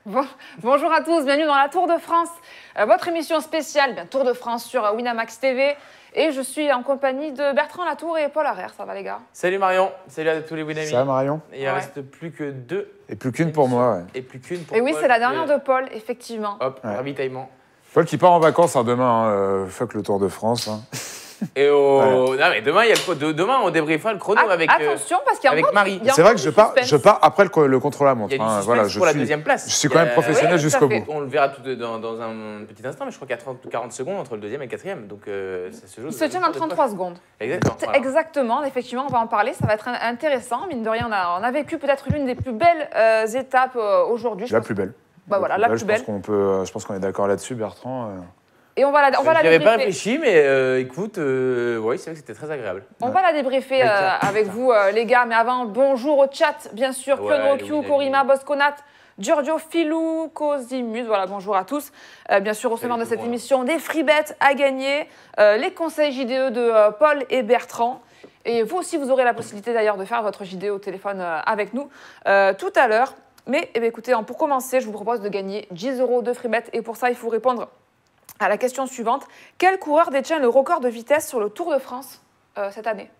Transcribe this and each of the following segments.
Non. Bonjour à tous, bienvenue dans la Tour de France, votre émission spéciale Tour de France sur Winamax TV. Et je suis en compagnie de Bertrand Latour et Paul Harrer. Ça va les gars? Salut Marion, salut à tous les Winamis. Ça va Marion? Il ne reste plus que 2. Et plus qu'une pour moi, ouais. Et plus qu'une pour Et oui, Paul. c'est la dernière de Paul, effectivement. Hop, Ouais. ravitaillement. Paul qui part en vacances demain, fuck le Tour de France. Hein. Et non, mais demain, il y a demain, on débriefera le chrono avec attention, parce qu'il y a avec encore Marie. il y a C'est vrai encore que du suspense. je pars après le contre-la-montre. Il y a du suspense Voilà, pour la deuxième place. Je suis quand même professionnel oui, jusqu'au tout à bout. fait. On le verra dans un petit instant, mais je crois qu'il y a 40 secondes entre le deuxième et le quatrième. Donc ça se joue. Il se tient dans 33 secondes. Exactement. Voilà. Exactement, effectivement, on va en parler, ça va être intéressant. Mine de rien, on a vécu peut-être l'une des plus belles étapes aujourd'hui. La plus belle. Bah voilà, la plus belle. Je pense qu'on est d'accord là-dessus, Bertrand. Et on va la J'y avais pas débriefer. réfléchi, mais écoute, oui, c'est vrai que c'était très agréable. On va la débriefer avec vous, les gars. Mais avant, bonjour au chat, bien sûr. Ouais, Pion les Q, Winamis. Corima, Bosconat, Giorgio Filou, Cosimus. Voilà, bonjour à tous. Bien sûr, au sommaire de cette émission, des free bets à gagner, les conseils JDE de Paul et Bertrand. Et vous aussi, vous aurez la possibilité d'ailleurs de faire votre JDE au téléphone avec nous tout à l'heure. Mais eh bien, écoutez, pour commencer, je vous propose de gagner 10 € de free bet. Et pour ça, il faut répondre à la question suivante. Quel coureur détient le record de vitesse sur le Tour de France cette année?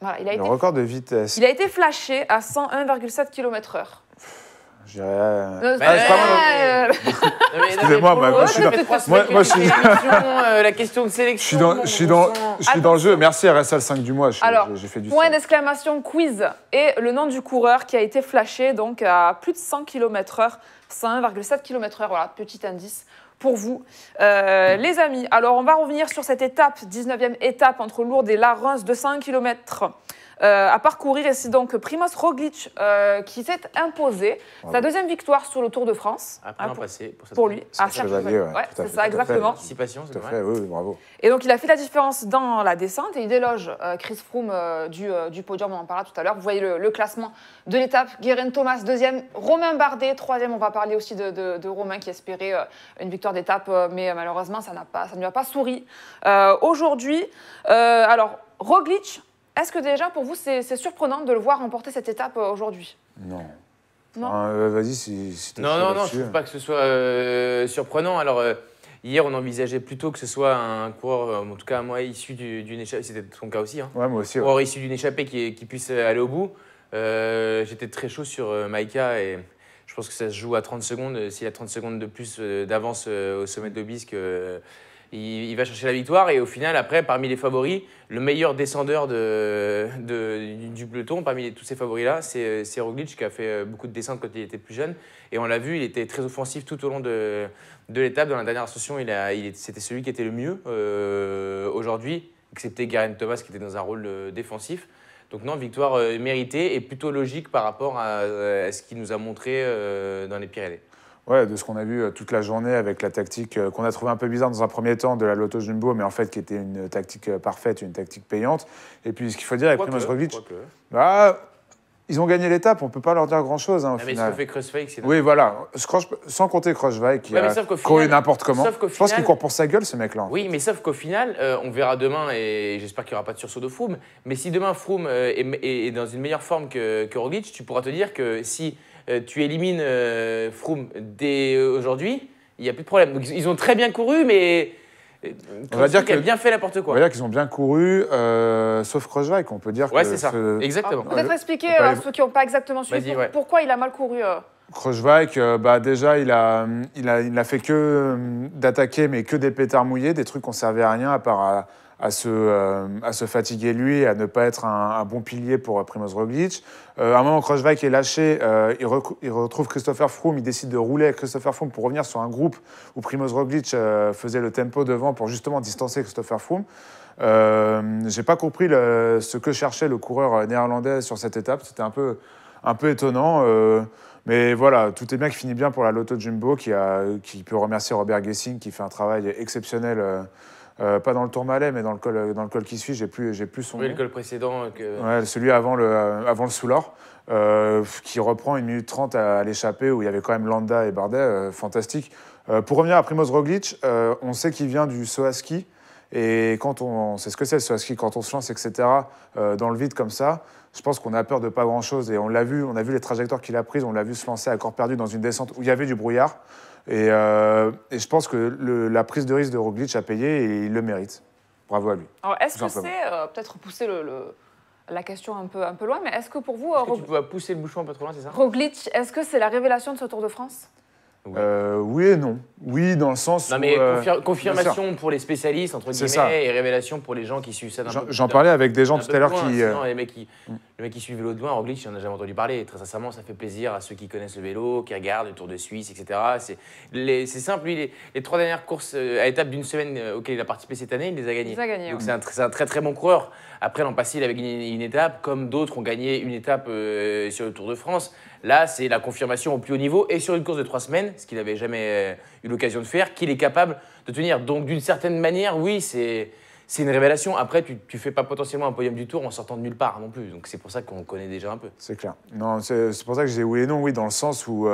Voilà, Le record de vitesse. il a été flashé à 101,7 km/h. Je dirais. c'est pas Excusez-moi, moi, je suis dans- moi, je suis- la question de Je sélection. suis dans le jeu. Merci RSL 5 du mois. J'ai fait du Point sang. d'exclamation quiz et le nom du coureur qui a été flashé donc à plus de 100 km/h, 101,7 km/h. Voilà, petit indice pour vous, les amis. Alors, on va revenir sur cette étape, 19e étape entre Lourdes et La Reims de 100 km à parcourir. Et c'est donc Primoz Roglic qui s'est imposé. Sa deuxième victoire sur le Tour de France. Après un passé pour lui. C'est un chevalier, ouais, tout à c'est fait, ça, tout à fait. exactement. Participation, c'est Tout à dommage. fait, oui, bravo. Et donc, il a fait la différence dans la descente et il déloge Chris Froome du podium. On en parlera tout à l'heure. Vous voyez le classement de l'étape. Guérin Thomas, deuxième. Romain Bardet, troisième. On va parler aussi de Romain qui espérait une victoire d'étape, mais malheureusement, ça ne lui a pas souri. Aujourd'hui, alors, Roglic, est-ce que déjà, pour vous, c'est surprenant de le voir remporter cette étape aujourd'hui? Non. Non. Vas-y, si t'es Non, chaud non, non, là-dessus. je trouve pas que ce soit surprenant. Alors, hier, on envisageait plutôt que ce soit un coureur, en tout cas, moi, issu d'une échappée, c'était ton cas aussi, hein, Ouais, moi aussi. Ouais. coureur issu d'une échappée qui puisse aller au bout. J'étais très chaud sur Maïka et je pense que ça se joue à 30 secondes. S'il y a 30 secondes de plus d'avance au sommet de l'Obisque, il va chercher la victoire. Et au final, après, parmi les favoris, le meilleur descendeur du peloton, parmi tous ces favoris-là, c'est Roglic qui a fait beaucoup de descentes quand il était plus jeune. Et on l'a vu, il était très offensif tout au long de l'étape. Dans la dernière ascension, c'était celui qui était le mieux aujourd'hui, excepté Guérin Thomas qui était dans un rôle défensif. Donc non, victoire méritée et plutôt logique par rapport à ce qu'il nous a montré dans les Pyrénées. Ouais, de ce qu'on a vu toute la journée avec la tactique qu'on a trouvé un peu bizarre dans un premier temps de la Lotto Jumbo, mais en fait qui était une tactique parfaite, une tactique payante. Et puis ce qu'il faut dire avec Primoz Roglic, ils ont gagné l'étape, on ne peut pas leur dire grand-chose au Mais ce final. que fait Kreuzfeld, c'est... Oui, voilà, sans compter Krooswijk qui Ouais, mais a sauf qu'au couru final- n'importe comment. sauf qu'au Je pense final- qu'il court pour sa gueule, ce mec-là. Oui, mais sauf qu'au final, on verra demain, et j'espère qu'il n'y aura pas de sursaut de Froome, mais si demain Froome est dans une meilleure forme que Roglic, tu pourras te dire que si tu élimines Froome dès aujourd'hui, il n'y a plus de problème. Donc, ils ont très bien couru, mais On va dire il a que- bien fait n'importe On quoi. va dire qu'ils ont bien couru, sauf Krooswijk, on peut dire Ouais, que c'est ça, exactement. Peut-être expliquer on peut à aller- ceux qui n'ont pas exactement suivi Vas-y, ouais. pourquoi il a mal couru. Krooswijk, déjà, il a fait que d'attaquer, mais que des pétards mouillés, des trucs qu'on servait à rien, à part à se fatiguer lui, et à ne pas être un bon pilier pour Primoz Roglic. À un moment, Krooswijk est lâché, il retrouve Christopher Froome, il décide de rouler avec Christopher Froome pour revenir sur un groupe où Primoz Roglic faisait le tempo devant pour justement distancer Christopher Froome. J'ai pas compris ce que cherchait le coureur néerlandais sur cette étape, c'était un peu étonnant. Mais voilà, tout est bien qui finit bien pour la Lotto Jumbo, qui peut remercier Robert Gessing, qui fait un travail exceptionnel, pas dans le Tourmalet, mais dans le col qui suit, j'ai plus son Oui, nom. le col précédent. Ouais, celui avant le Soulard, qui reprend 1 minute 30 à l'échappée, où il y avait quand même Landa et Bardet, fantastique. Pour revenir à Primoz Roglic, on sait qu'il vient du saut à ski, Et quand on sait ce que c'est sur ski, quand on se lance, etc., dans le vide comme ça, je pense qu'on a peur de pas grand-chose. Et on l'a vu, on a vu les trajectoires qu'il a prises, on l'a vu se lancer à corps perdu dans une descente où il y avait du brouillard. Et je pense que la prise de risque de Roglic a payé et il le mérite. Bravo à lui. Alors, est-ce que c'est, peut-être pousser la question un peu loin, mais est-ce que pour vous, tu dois pousser le bouchon un peu trop loin, c'est ça? Roglic, est-ce que c'est la révélation de ce Tour de France? Oui et non. Oui, dans le sens non, mais où... confirmation pour les spécialistes, entre guillemets, et révélation pour les gens qui suivent ça d'un peu plus. J'en parlais avec des gens tout à l'heure qui... Sinon, les mecs qui suivent le vélo de loin, Roglic, j'en ai jamais entendu parler. Très sincèrement, ça fait plaisir à ceux qui connaissent le vélo, qui regardent le Tour de Suisse, etc. C'est simple, lui, les 3 dernières courses à étapes d'une semaine auxquelles il a participé cette année, il les a gagnées. Donc c'est un très très bon coureur. Après, l'an passé, il avait gagné une étape, comme d'autres ont gagné une étape sur le Tour de France. Là, c'est la confirmation au plus haut niveau et sur une course de 3 semaines, ce qu'il n'avait jamais eu l'occasion de faire, qu'il est capable de tenir. Donc, d'une certaine manière, oui, c'est une révélation. Après, tu ne fais pas potentiellement un podium du Tour en sortant de nulle part non plus. Donc, c'est pour ça qu'on connaît déjà un peu. C'est clair. Non, c'est pour ça que j'ai oui et non, oui, dans le sens où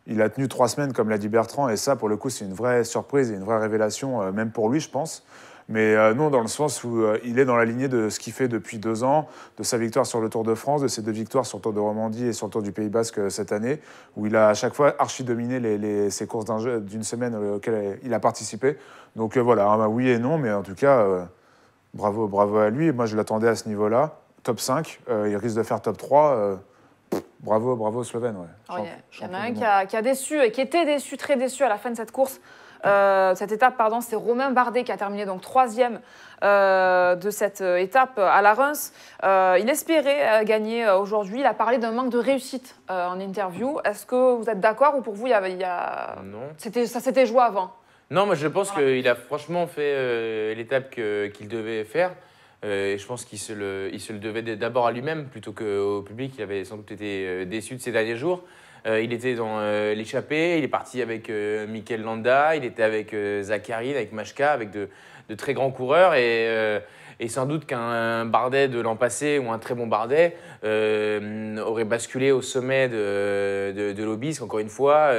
il a tenu 3 semaines, comme l'a dit Bertrand, et ça, pour le coup, c'est une vraie surprise et une vraie révélation, même pour lui, je pense. Mais non, dans le sens où il est dans la lignée de ce qu'il fait depuis 2 ans, de sa victoire sur le Tour de France, de ses 2 victoires sur le Tour de Romandie et sur le Tour du Pays Basque cette année, où il a à chaque fois archi-dominé ces courses d'une semaine auxquelles il a participé. Donc voilà, oui et non, mais en tout cas, bravo à lui. Moi, je l'attendais à ce niveau-là. Top 5, il risque de faire top 3. Bravo au Slovène. Ouais. Il y en a un qui a déçu, et qui était déçu, très déçu à la fin de cette course. Cette étape, c'est Romain Bardet qui a terminé donc 3e de cette étape à la Reims. Il espérait gagner aujourd'hui. Il a parlé d'un manque de réussite en interview. Est-ce que vous êtes d'accord ou pour vous, Non. Ça s'était joué avant? Non, moi je pense qu'il a franchement fait l'étape qu'il devait faire. Et je pense qu'il se le devait d'abord à lui-même plutôt qu'au public. Il avait sans doute été déçu de ces derniers jours. Il était dans l'échappée, il est parti avec Mikel Landa, il était avec Zakharine, avec Majka, avec de très grands coureurs. Et sans doute qu'un Bardet de l'an passé ou un très bon Bardet aurait basculé au sommet de l'Obisque, encore une fois.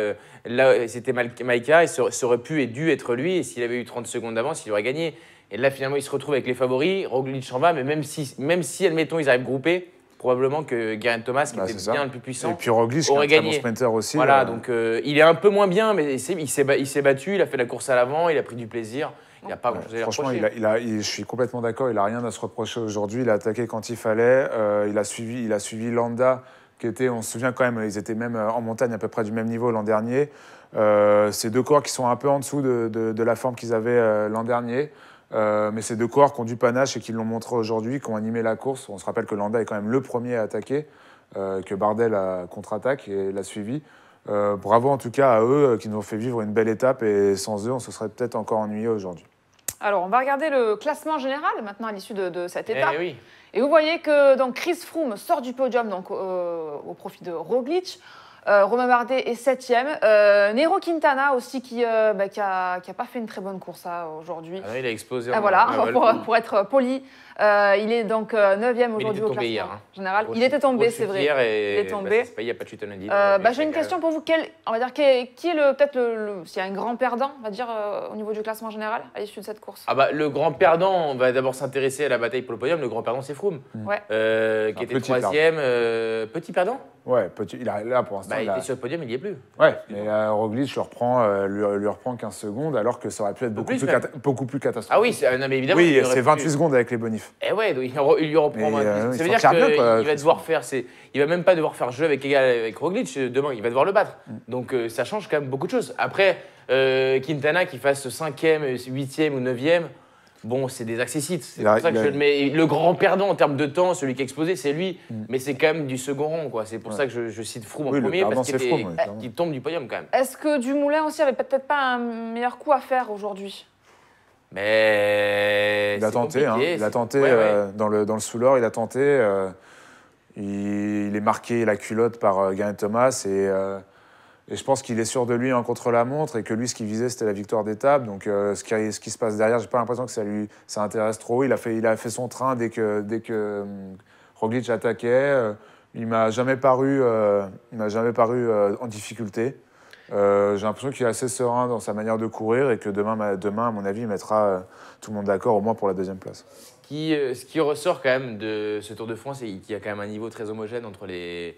Là, c'était Maïka, et ça aurait pu et dû être lui. Et s'il avait eu 30 secondes d'avance, il aurait gagné. Et là, finalement, il se retrouve avec les favoris. Roglic en va, mais même si, admettons, ils arrivent groupés, probablement que Geraint Thomas, qui était bien le plus puissant, et puis Roglic, aurait qui est un gagné. très bon sprinter aussi. Voilà, donc il est un peu moins bien, mais il s'est battu, il a fait la course à l'avant, il a pris du plaisir. Il n'y a pas grand-chose à lui reprocher. Franchement, je suis complètement d'accord, il n'a rien à se reprocher aujourd'hui. Il a attaqué quand il fallait. Il a suivi Landa, qui était, on se souvient quand même, ils étaient même en montagne à peu près du même niveau l'an dernier. Ces 2 coureurs qui sont un peu en dessous de la forme qu'ils avaient l'an dernier. Mais ces 2 coureurs qui ont du panache et qui l'ont montré aujourd'hui, qui ont animé la course. On se rappelle que Landa est quand même le premier à attaquer, que Bardet la contre-attaque et l'a suivi. Bravo en tout cas à eux qui nous ont fait vivre une belle étape, et sans eux, on se serait peut-être encore ennuyé aujourd'hui. Alors, on va regarder le classement général maintenant à l'issue de cette étape. Oui. Et vous voyez que donc, Chris Froome sort du podium donc, au profit de Roglic. Romain Bardet est 7e. Nero Quintana aussi qui a pas fait une très bonne course aujourd'hui. Ah, il a explosé. Voilà, pour être poli. Il est donc 9e aujourd'hui au classement général. Il était tombé, c'est vrai. Il est tombé. Il n'y a pas de chute en Andy. J'ai une question pour vous. Qui est peut-être s'il y a un grand perdant, on va dire, au niveau du classement général à l'issue de cette course? Le grand perdant, on va d'abord s'intéresser à la bataille pour le podium. Le grand perdant, c'est Froome, qui était 3e. Petit perdant? Ouais, là pour l'instant. Il était sur le podium, il n'y est plus. Ouais, mais Roglic lui reprend 15 secondes, alors que ça aurait pu être beaucoup plus catastrophique. Ah oui, non, mais évidemment. Oui, c'est 28 secondes avec les bonifs. Eh ouais, donc il lui reprend. Ça veut dire qu'il va devoir faire. Il va même pas devoir faire jeu avec Roglic demain, il va devoir le battre. Donc ça change quand même beaucoup de choses. Après, Quintana qui fasse 5e, 8e ou 9e. Bon, c'est des accessites. C'est pour ça que je le mets. Le grand perdant en termes de temps, celui qui a explosé, c'est lui. Mais c'est quand même du second rang, quoi. C'est pour ça que je cite Froome en premier, parce qu'il tombe du podium quand même. Est-ce que Dumoulin aussi avait peut-être pas un meilleur coup à faire aujourd'hui? Mais il a tenté, dans le sous-l'or, il a tenté. Il est marqué la culotte par Geraint Thomas, et je pense qu'il est sûr de lui en contre-la-montre, et que lui, ce qu'il visait, c'était la victoire d'étape. Donc, ce qui se passe derrière, j'ai pas l'impression que ça intéresse trop. Il a fait son train dès que Roglic attaquait. Il m'a jamais paru en difficulté. J'ai l'impression qu'il est assez serein dans sa manière de courir et que demain à mon avis, il mettra tout le monde d'accord au moins pour la 2e place. Ce qui ressort quand même de ce Tour de France, c'est qu'il y a quand même un niveau très homogène entre les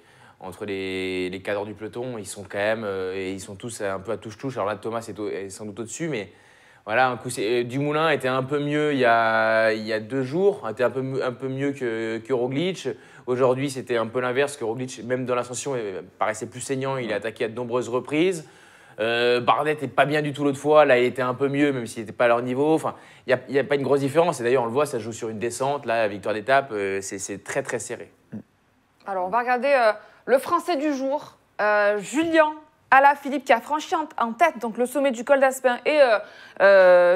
cadres du peloton. Ils sont quand même, et ils sont tous un peu à touche-touche. Alors là, Thomas est sans doute au-dessus, mais voilà, un coup, Dumoulin était un peu mieux il y a 2 jours, était un peu mieux que Roglic. Aujourd'hui, c'était un peu l'inverse, que Roglic, même dans l'ascension, paraissait plus saignant. Il a attaqué à de nombreuses reprises. Bardet n'est pas bien du tout l'autre fois. Là, il était un peu mieux, même s'il n'était pas à leur niveau. Enfin, il n'y a pas une grosse différence. Et d'ailleurs, on le voit, ça joue sur une descente. Là, la victoire d'étape, c'est très, très serré. Alors, on va regarder le Français du jour, Julien Alaphilippe, qui a franchi en tête donc, le sommet du col d'Aspin et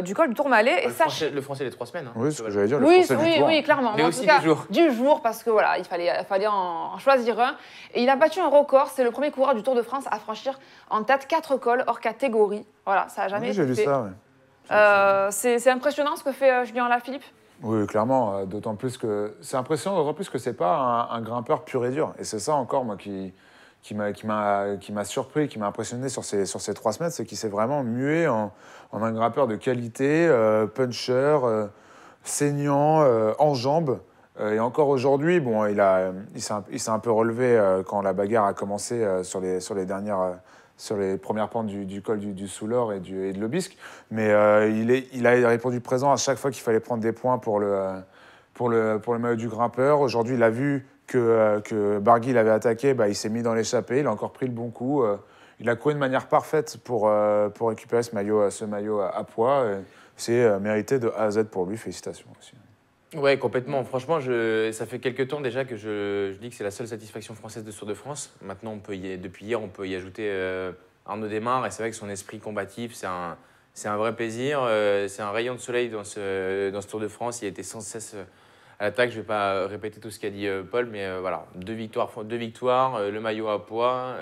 du col du Tourmalet. Le Français des 3 semaines. Hein, oui, ce que j'allais dire, le oui, Français du Tour. Oui, clairement. Mais en aussi tout cas, du jour, parce que voilà, il fallait en choisir un. Et il a battu un record. C'est le premier coureur du Tour de France à franchir en tête 4 cols hors catégorie. Voilà, ça n'a jamais été fait. J'ai vu ça, oui. C'est impressionnant ce que fait Julien Alaphilippe. Oui, clairement, d'autant plus que c'est impressionnant, d'autant plus que c'est pas un grimpeur pur et dur. Et c'est ça encore, moi, qui m'a surpris, qui m'a impressionné sur ces 3 semaines, c'est qu'il s'est vraiment mué en un grimpeur de qualité, puncher, saignant, en jambes. Et encore aujourd'hui, bon, il s'est un peu relevé quand la bagarre a commencé sur les premières pentes du col du Soulor et de l'Aubisque. Mais il a répondu présent à chaque fois qu'il fallait prendre des points pour le maillot du grimpeur. Aujourd'hui, il a vu que Barguil avait attaqué, il s'est mis dans l'échappée, il a encore pris le bon coup. Il a couru de manière parfaite pour récupérer ce maillot à poids. C'est mérité de A à Z pour lui, félicitations aussi. Ouais, complètement. Franchement, ça fait quelques temps déjà que je dis que c'est la seule satisfaction française de Tour de France. Maintenant, depuis hier, on peut y ajouter Arnaud Démare. Et c'est vrai que son esprit combatif, c'est un vrai plaisir. C'est un rayon de soleil dans ce Tour de France. Il a été sans cesse à l'attaque. Je ne vais pas répéter tout ce qu'a dit Paul, mais voilà, 2 victoires, le maillot à poids.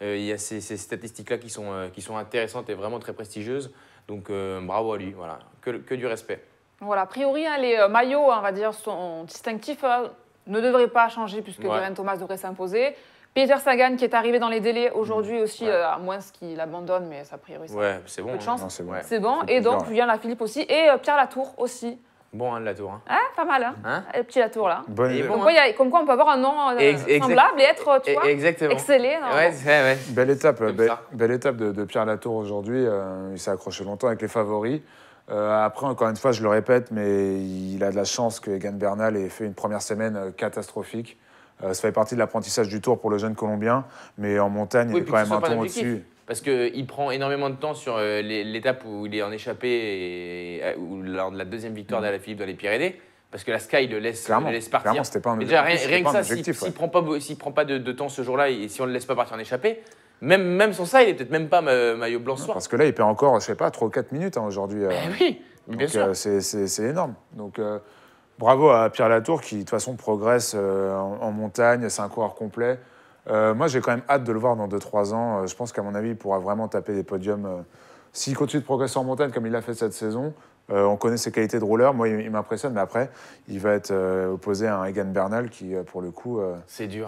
Il y a ces statistiques-là qui sont intéressantes et vraiment très prestigieuses. Donc bravo à lui, voilà, que du respect. Voilà, a priori, les maillots, on va dire, sont distinctifs, ne devraient pas changer puisque Geraint Thomas devrait s'imposer. Peter Sagan qui est arrivé dans les délais aujourd'hui aussi, à moins qu'il abandonne, mais a priori, c'est bon. Peu de chance. Non, c'est bon. C'est bon. Et donc, Julien Alaphilippe aussi. Et Pierre Latour aussi. Bon, hein, Latour. Hein. Ah, pas mal, hein, le petit Latour, là. Bonne idée. Comme quoi, on peut avoir un nom semblable et être, tu vois, exceller. Ouais. Belle étape de Pierre Latour aujourd'hui. Il s'est accroché longtemps avec les favoris. Après, encore une fois, je le répète, mais il a de la chance que Egan Bernal ait fait une première semaine catastrophique. Ça fait partie de l'apprentissage du Tour pour le jeune Colombien, mais en montagne, il est quand même un ton au-dessus. Parce qu'il prend énormément de temps sur l'étape où il est en échappée ou lors de la 2e victoire d'Alaphilippe dans les Pyrénées. Parce que la Sky le laisse partir. Clairement, c'était pas un déjà, rien que ça, s'il prend pas de temps ce jour-là et si on ne le laisse pas partir en échappée, même sans ça, il est peut-être même pas maillot blanc ce soir. Parce que là, il perd encore, je sais pas, 3 ou 4 minutes aujourd'hui. Oui, bien sûr. C'est énorme. Donc, bravo à Pierre Latour qui, de toute façon, progresse en montagne. C'est un coureur complet. Moi, j'ai quand même hâte de le voir dans 2-3 ans. Je pense qu'à mon avis, il pourra vraiment taper des podiums. S'il continue de progresser en montagne comme il l'a fait cette saison, on connaît ses qualités de rouleur. Moi, il m'impressionne, mais après, il va être opposé à un Egan Bernal qui, pour le coup... c'est dur.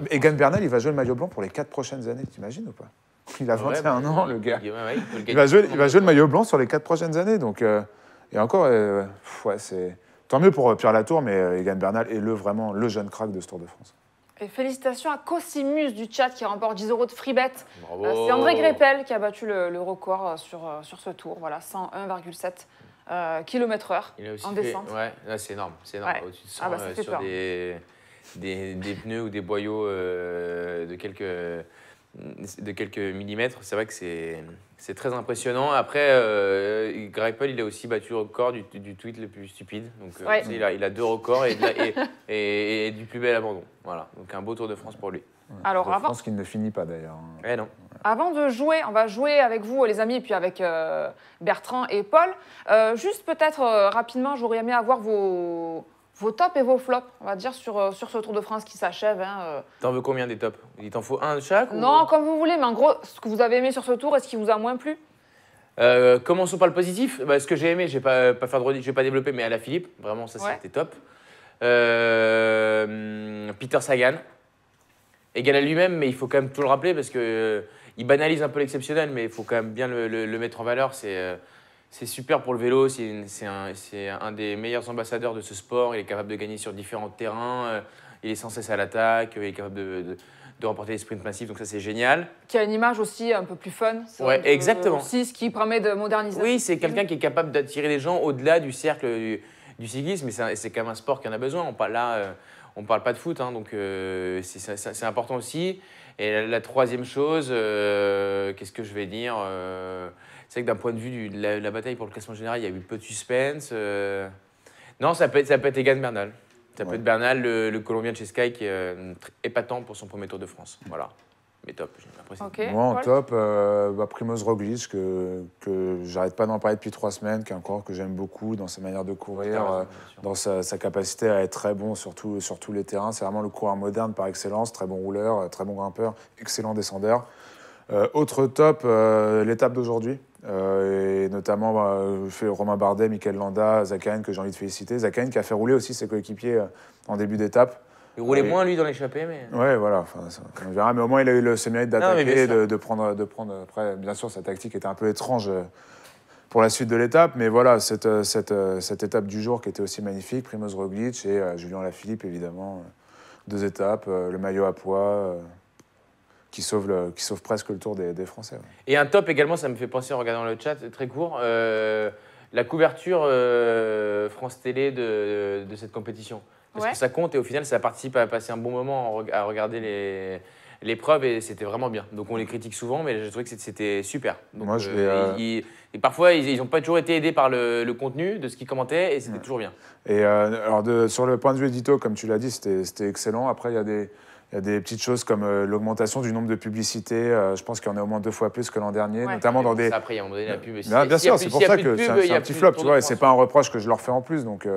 Egan Bernal, il va jouer le maillot blanc pour les 4 prochaines années. T'imagines ou pas? Il a 21 ans, le gars. Il va jouer le maillot blanc sur les 4 prochaines années. Donc, et encore, c'est... Tant mieux pour Pierre Latour, mais Egan Bernal est vraiment le jeune crack de ce Tour de France. Et félicitations à Cosimus du chat qui remporte 10 € de free bet. C'est André Greppel qui a battu le record sur ce tour. Voilà, 101,7 km/h en descente. Là, c'est énorme. C'est énorme. Ouais. Au-dessus de 100 sur des pneus ou des boyaux de quelques millimètres. C'est vrai que c'est très impressionnant. Après, Greipel, il a aussi battu le record du tweet le plus stupide. Donc, il a 2 records et du plus bel abandon. Voilà. Donc, un beau Tour de France pour lui. Alors, je pense qu'il ne finit pas d'ailleurs. Non. Avant de jouer, on va jouer avec vous, les amis, et puis avec Bertrand et Paul. Juste peut-être rapidement, j'aurais aimé avoir vos tops et vos flops, on va dire, sur ce Tour de France qui s'achève. T'en veux combien des tops? Il t'en faut un de chaque? Non, comme vous voulez, mais en gros, ce que vous avez aimé sur ce Tour, est-ce qu'il vous a moins plu? Commençons par le positif. Ce que j'ai aimé, je ne vais pas développer, mais Alaphilippe, vraiment, ça c'était top. Peter Sagan, égal à lui-même, mais il faut quand même tout le rappeler parce que il banalise un peu l'exceptionnel, mais il faut quand même bien le mettre en valeur. C'est super pour le vélo, c'est un des meilleurs ambassadeurs de ce sport. Il est capable de gagner sur différents terrains, il est sans cesse à l'attaque, il est capable de remporter les sprints massifs, donc ça c'est génial. Qui a une image aussi un peu plus fun. Ouais, exactement. Aussi, ce qui permet de moderniser. Oui, c'est quelqu'un qui est capable d'attirer les gens au-delà du cercle du cyclisme, mais c'est quand même un sport qui en a besoin. On ne parle pas de foot, hein, donc c'est important aussi. Et la troisième chose, qu'est-ce que je vais dire c'est vrai que d'un point de vue de la bataille pour le classement général, il y a eu peu de suspense. Non, ça peut être Egan Bernal. Ça peut être Bernal, le Colombien de chez Sky, qui est épatant pour son premier Tour de France. Voilà. Mais top, j'ai l'impression. Okay, moi, en top, Primoz Roglic, que j'arrête pas d'en parler depuis 3 semaines, qui est un coureur que j'aime beaucoup dans sa manière de courir, dans sa capacité à être très bon sur tous les terrains. C'est vraiment le coureur moderne par excellence, très bon rouleur, très bon grimpeur, excellent descendeur. Autre top, l'étape d'aujourd'hui. Et notamment Romain Bardet, Mikel Landa, Zakarin, que j'ai envie de féliciter. Zakarin qui a fait rouler aussi ses coéquipiers en début d'étape. Il roulait moins lui dans l'échappée, mais... Ouais, voilà, on verra. Mais au moins, il a eu ce mérite d'attaquer, de prendre... Après, bien sûr, sa tactique était un peu étrange pour la suite de l'étape. Mais voilà, cette étape du jour qui était aussi magnifique. Primoz Roglic et Julien Lafilippe, évidemment. 2 étapes, le maillot à pois... Qui sauve presque le Tour des Français. Ouais. Et un top également, ça me fait penser en regardant le chat, très court, la couverture France Télé de cette compétition. Parce que ça compte et au final, ça participe à passer un bon moment à regarder l'épreuve et c'était vraiment bien. Donc on les critique souvent, mais je trouvais que c'était super. Donc, moi, et parfois, ils n'ont pas toujours été aidés par le contenu de ce qu'ils commentaient et c'était toujours bien. Et alors sur le point de vue édito, comme tu l'as dit, c'était excellent. Après, il y a des petites choses comme l'augmentation du nombre de publicités. Je pense qu'il y en a au moins 2 fois plus que l'an dernier, notamment dans des... Après, il y a un moment donné la pub. Bien sûr, c'est pour ça que c'est un petit flop, tu vois, et c'est pas un reproche que je leur fais en plus, donc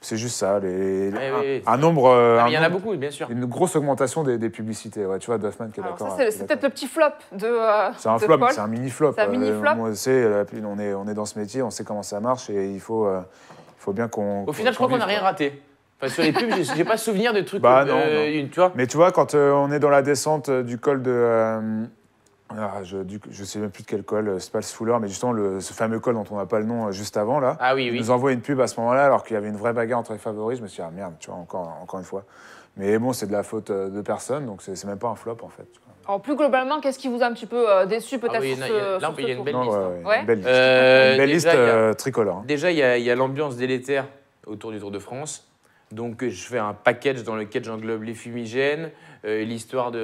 c'est juste ça. Un nombre... Il y en a beaucoup, bien sûr. Une grosse augmentation des publicités, ouais, tu vois, Duffman qui est d'accord. C'est peut-être le petit flop de c'est un flop, c'est un mini-flop. C'est un mini-flop. On est dans ce métier, on sait comment ça marche, et il faut bien qu'on... Au final, je crois qu'on n'a rien raté. Enfin, sur les pubs, j'ai pas souvenir de trucs. Non. Tu vois. Mais tu vois, quand on est dans la descente du col de... je sais même plus de quel col, c'est pas le Sfouler, mais justement ce fameux col dont on n'a pas le nom juste avant, là. Ah oui, il nous envoie une pub à ce moment-là, alors qu'il y avait une vraie bagarre entre les favoris. Je me suis dit, ah merde, tu vois, encore une fois. Mais bon, c'est de la faute de personne, donc c'est même pas un flop, en fait. Tu vois. Alors, plus globalement, qu'est-ce qui vous a un petit peu déçu, peut-être, il y a une belle liste. Une belle liste tricolore. Déjà, il y a l'ambiance délétère autour du Tour de France. Donc, je fais un package dans lequel j'englobe les fumigènes, l'histoire du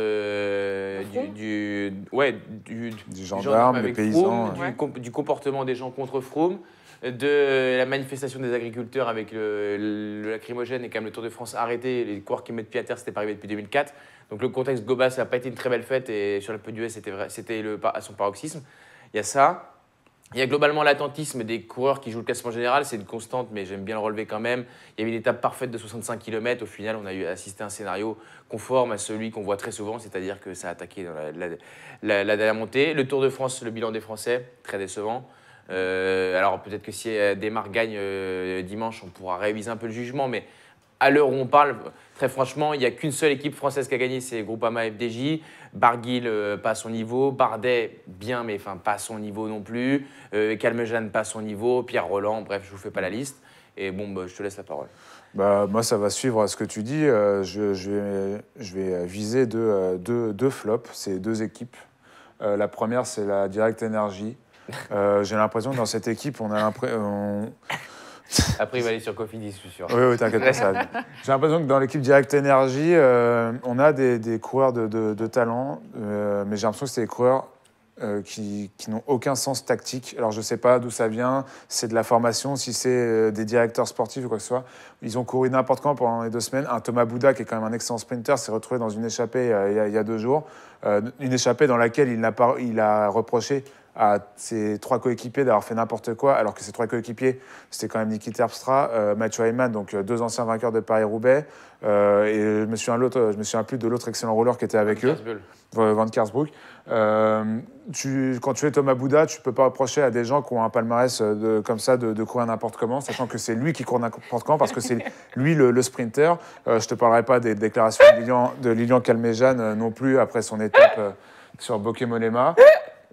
gendarme, les paysans. Froome, du comportement des gens contre Froome, de la manifestation des agriculteurs avec le lacrymogène et quand même le Tour de France arrêté. Les coureurs qui mettent pied à terre, c'était pas arrivé depuis 2004. Donc, le contexte global, ça n'a pas été une très belle fête et sur la Alpe d'Huez, c'était à son paroxysme. Il y a ça. Il y a globalement l'attentisme des coureurs qui jouent le classement général, c'est une constante, mais j'aime bien le relever quand même. Il y avait une étape parfaite de 65 km. Au final, on a assisté à un scénario conforme à celui qu'on voit très souvent, c'est-à-dire que ça a attaqué dans la dernière montée. Le Tour de France, le bilan des Français, très décevant. Alors peut-être que si Desmarques gagne dimanche, on pourra réviser un peu le jugement, mais à l'heure où on parle, très franchement, il n'y a qu'une seule équipe française qui a gagné, c'est Groupama FDJ. Barguil, pas à son niveau. Bardet, bien, mais pas à son niveau non plus. Calmejane, pas à son niveau. Pierre Roland, bref, je ne vous fais pas la liste. Et bon, je te laisse la parole. Moi, ça va suivre ce que tu dis. Je vais viser deux flops, c'est 2 équipes. La première, c'est la Direct Energy. J'ai l'impression que dans cette équipe, on a l'impression... Après, il va aller sur Cofidis, je suis sûr. Oui, t'inquiète pas, ça va. J'ai l'impression que dans l'équipe Direct Energy, on a des coureurs de talent, mais j'ai l'impression que c'est des coureurs qui n'ont aucun sens tactique. Alors, je ne sais pas d'où ça vient, c'est de la formation, si c'est des directeurs sportifs ou quoi que ce soit. Ils ont couru n'importe quand pendant les 2 semaines. Un Thomas Bouda, qui est quand même un excellent sprinter, s'est retrouvé dans une échappée il y a 2 jours. Une échappée dans laquelle il a reproché à ses 3 coéquipiers d'avoir fait n'importe quoi, alors que ses 3 coéquipiers, c'était quand même Niki Terpstra, Mathieu Ayman, donc 2 anciens vainqueurs de Paris-Roubaix, et je me souviens plus de l'autre excellent rouleur qui était avec eux, Van Kersbroek. Quand tu es Thomas Bouda, tu ne peux pas reprocher à des gens qui ont un palmarès comme ça de courir n'importe comment, sachant que c'est lui qui court n'importe comment, parce que c'est lui le sprinter. Je ne te parlerai pas des déclarations de Lilian Calmejane non plus après son étape sur Bokeh-Mollema.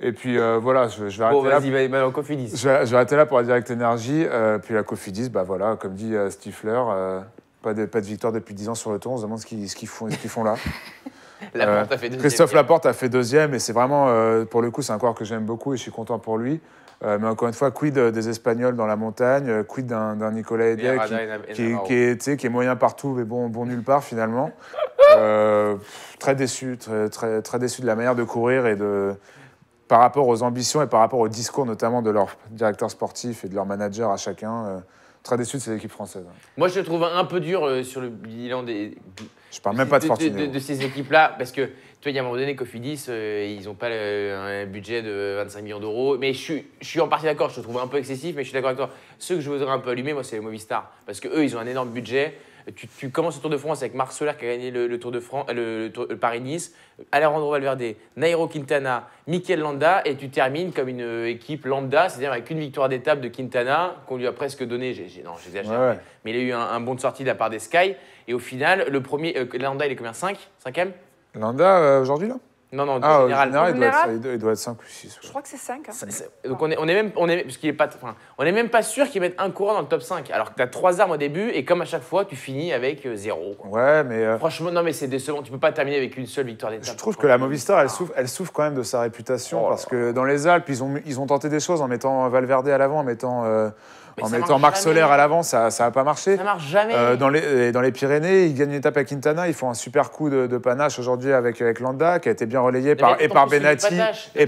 Et puis voilà, je vais arrêter Bon, là. vas-y, va en Cofidis. Je vais arrêter là pour la Direct Energy. Puis la Cofidis, bah voilà, comme dit Stifler, pas de victoire depuis 10 ans sur le tour. On se demande ce qu'ils font là. Laporte a fait deuxième. Christophe Laporte a fait deuxième et c'est vraiment, pour le coup, c'est un coureur que j'aime beaucoup et je suis content pour lui. Mais encore une fois, quid des Espagnols dans la montagne, quid d'un Nicolas Hédet qui est moyen partout mais bon nulle part finalement. Très déçu, très déçu de la manière de courir et par rapport aux ambitions et par rapport au discours notamment de leur directeur sportif et de leur manager à chacun. Très déçu de ces équipes françaises. Moi, je le trouve un peu dur sur le bilan Je parle même pas de Fortuné. de ces équipes-là, parce que, tu vois, il y a un moment donné, Cofidis, ils n'ont pas un budget de 25 millions d'euros. Mais je suis en partie d'accord, je le trouve un peu excessif, mais je suis d'accord avec toi. Ceux que je voudrais un peu allumer, moi, c'est les Movistar. Parce qu'eux, ils ont un énorme budget. Tu commences le Tour de France avec Marc Soler qui a gagné le Tour de France, le Paris-Nice, Alejandro Valverde, Nairo Quintana, Mikel Landa, et tu termines comme une équipe lambda, c'est-à-dire avec une victoire d'étape de Quintana qu'on lui a presque donné. Non, j'exagère, Ouais. mais il a eu un bon de sortie de la part des Sky. Et au final, le premier, Landa, il est combien 5e Landa, aujourd'hui, là Non, en Ah, général. il doit être 5 ou 6. Je crois que c'est 5. Donc on est même pas sûr qu'ils mettent un coureur dans le top 5. Alors que tu as 3 armes au début et comme à chaque fois, tu finis avec 0. Ouais, mais Franchement, non, mais c'est décevant. Tu peux pas terminer avec une seule victoire d'étape. je trouve que la Movistar, elle souffre quand même de sa réputation parce que dans les Alpes, ils ont tenté des choses en mettant Valverde à l'avant, en mettant Marc Soler à l'avant, ça n'a pas marché. Ça marche jamais. Dans les Pyrénées, ils gagnent une étape à Quintana, ils font un super coup de panache aujourd'hui avec Landa, qui a été bien relayé par Benatti et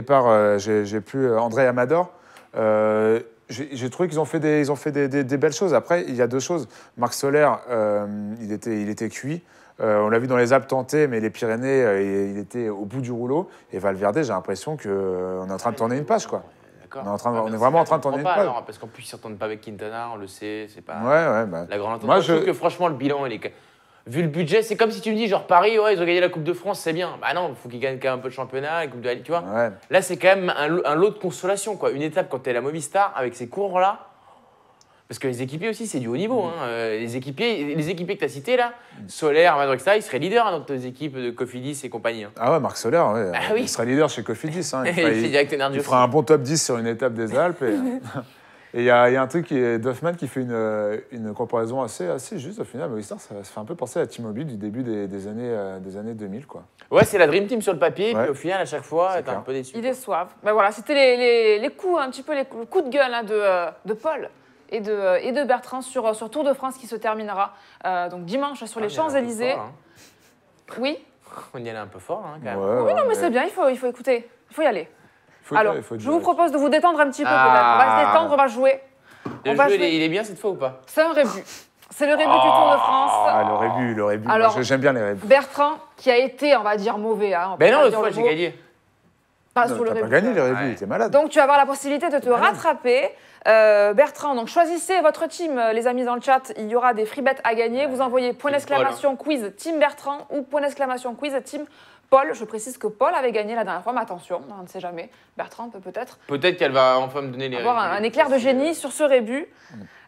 par j'ai plus André Amador. J'ai trouvé qu'ils ont fait des belles choses. Après, il y a deux choses. Marc Soler, il était cuit. On l'a vu dans les Alpes tenter, mais les Pyrénées, il était au bout du rouleau. Et Valverde, j'ai l'impression qu'on est en train de tourner une page, quoi. On est vraiment en train de tourner une page. Parce qu'en plus, ils ne s'entendent pas avec Quintana, on le sait, c'est pas la grande entente. Moi, je trouve que franchement, le bilan, vu le budget, c'est comme si tu me dis, genre Paris, ouais, ils ont gagné la Coupe de France, c'est bien. Bah non, il faut qu'ils gagnent quand même un peu de championnat, la Coupe de la Ligue, tu vois. Ouais. Là, c'est quand même un lot de consolation, quoi. Une étape quand tu es la Movistar, avec ces coureurs-là. Parce que les équipiers aussi, c'est du haut niveau. Les équipiers que tu as cités, là, Soler, Amador, etc., ils seraient leaders dans tes équipes de Cofidis et compagnie. Ah ouais, Marc Soler, ouais. Ah oui. Il serait leader chez Cofidis. Il fera un bon top 10 sur une étape des Alpes. Et il y a un truc, Duffman qui fait une comparaison assez juste au final. Movistar, ça fait un peu penser à T-Mobile du début des années 2000, quoi. Ouais, c'est la Dream Team sur le papier, Ouais. puis au final, à chaque fois, t'es un peu déçu. Ils déçoivent. Ben voilà, c'était les coups, un petit peu les coups de gueule de Paul et de Bertrand sur Tour de France qui se terminera donc dimanche sur les Champs-Élysées. Oui. On y allait un peu fort, quand même. Ouais, Non, mais c'est bien, il faut écouter, il faut y aller. Alors, il faut je vous propose de vous détendre un petit peu, peut-être. On va se détendre, on va jouer. Le jeu, il est bien cette fois ou pas? C'est un rébut. C'est le rébut du Tour de France. Ah, le rébut. Alors, moi, j'aime bien les rébus. Bertrand, qui a été, on va dire, mauvais. Ben non, l'autre fois, j'ai gagné. Pas Non, sur le t'as rébut. pas gagné les rébus, t'es malade. Donc, tu vas avoir la possibilité de te rattraper. Bertrand, donc choisissez votre team, les amis dans le chat. Il y aura des free bets à gagner. Vous envoyez point d'exclamation quiz team Bertrand ou point d'exclamation quiz team Paul. Je précise que Paul avait gagné la dernière fois, mais attention, on ne sait jamais. Bertrand peut peut-être. Peut-être qu'elle va enfin me donner les avoir un éclair de génie sur ce rébut.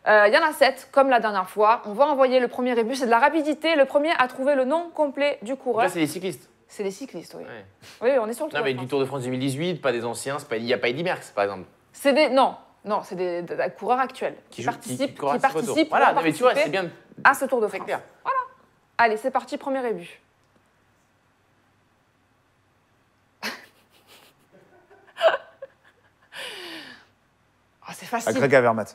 Il y en a 7, comme la dernière fois. On va envoyer le premier rébut. C'est de la rapidité. Le premier à trouver le nom complet du coureur. Là, c'est les cyclistes. C'est des cyclistes, oui. Ouais. Oui, on est sur le Tour Non, mais de France. du Tour de France 2018, pas des anciens. Il n'y a pas Eddy Merckx, par exemple. C'est des... Non, c'est des coureurs actuels qui participent, Voilà, mais tu vois, c'est bien. à ce Tour de C'est France. clair. Voilà. Allez, c'est parti, premier rébut. Oh, c'est facile. Greg Avermaet.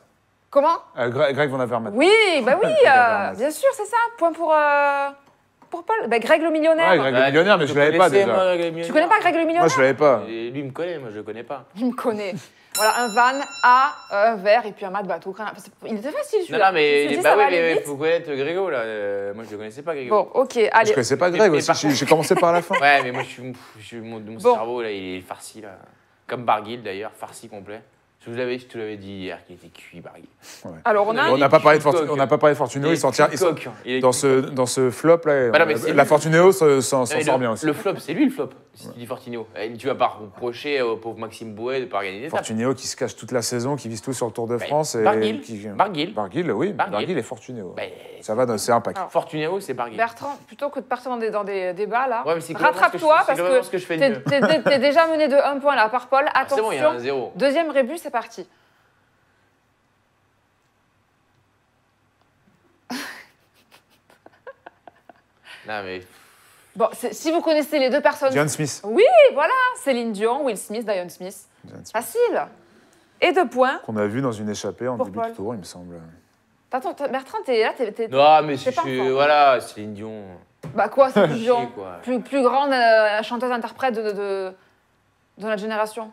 Comment Greg Van Avermaet. Oui, bah oui, Avermaet. bien sûr, c'est ça. Point pour Paul. Bah, Greg le millionnaire. Ouais, Greg le millionnaire, mais je l'avais pas déjà. Tu connais pas Greg le millionnaire? Moi, je l'avais pas. Lui, il me connaît, moi, je le connais pas. Il me connaît. Voilà, un van, un vert et puis un mat bateau. Il était facile Non, celui-là. non, mais Je me suis dit, ça va aller il vite. faut connaître Grégo, là. Moi, je le connaissais pas, Grégo. Bon, ok, Je allez. connaissais pas Greg Mais aussi. par contre- J'ai commencé par la fin. Ouais, mais moi, mon cerveau, là, il est farci, là. Comme Barguil, d'ailleurs, farci complet. Je te l'avais dit hier qu'il était cuit, Barguil. Ouais. Alors, on a On n'a pas parlé de Fortunéo, il s'en tient. Dans ce flop, là, Bah non, mais la Fortunéo s'en sort bien aussi. Le flop, c'est lui le flop, si tu dis Fortunéo. Tu vas pas reprocher au pauvre Maxime Bouet de pas gagner des étapes. Fortunéo qui se cache toute la saison, qui vise tout sur le Tour de Bah, France. Barguil. Barguil, oui. Barguil et Fortunéo. Bah, Ça va, c'est un pack. Alors, Fortunéo, c'est Barguil. Bertrand, plutôt que de partir dans des débats là, Ouais, mais c'est globalement rattrape-toi ce que je- c'est parce globalement que ce que je fais de mieux. t'es déjà mené de 1 point là par Paul. Ah, c'est Attention, bon, il y a un 0. deuxième rébut, c'est parti. Non, mais. Bon, si vous connaissez les deux personnes. John Smith. Oui, voilà, Céline Dion, Will Smith, Dion Smith. John Smith. Facile. Et 2 points. Qu'on a vu dans une échappée en Pour début Paul. de tour, il me semble. Attends, Bertrand, t'es là, Non, mais C'est pas fort. voilà, Céline Dion. Bah quoi, Céline Dion Chier, quoi. plus grande chanteuse-interprète de notre génération.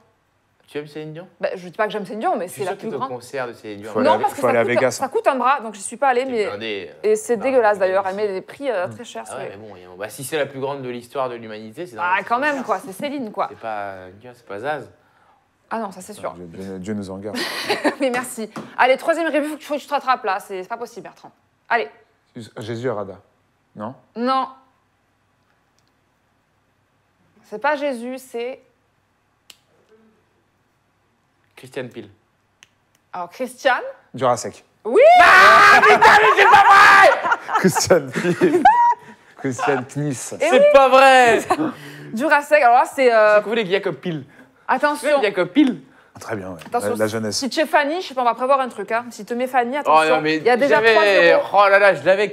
Tu aimes Céline Dion? Bah, je dis pas que j'aime Céline Dion, mais Je c'est suis la sûr que plus t'es au grande. concert de Céline Dion. Faut Non, aller- parce que faut aller à ça Vegas. coûte un bras, donc je suis pas allée, T'es mais... blindé. Et c'est Non, dégueulasse mais d'ailleurs, c'est- elle met des prix très chers. Ah ouais, mais bon, bah, si c'est la plus grande de l'histoire de l'humanité, c'est Ah, quand même, quoi, c'est Céline, quoi. C'est pas Zaz. Ah non, ça c'est sûr. Dieu nous en garde. Mais merci. Allez, troisième revue, faut que tu te rattrapes là, c'est pas possible, Bertrand. Allez. Jésus et Rada. Non? Non. C'est pas Jésus, c'est... Christiane Pile. Alors, Christiane. Jurassic. Oui. Christian Peel. Christian Kniss. Et C'est pas vrai! Jurassic, alors là, c'est... C'est quoi les Jacob Pile? Attention. Jacob Pile? Très bien, ouais. Attention, La jeunesse. si tu es Fanny, je sais pas, on va prévoir un truc. Hein. Si tu mets Fanny, Oh attention, non, mais il y a déjà j'avais- 3-0. Oh là là, je l'avais.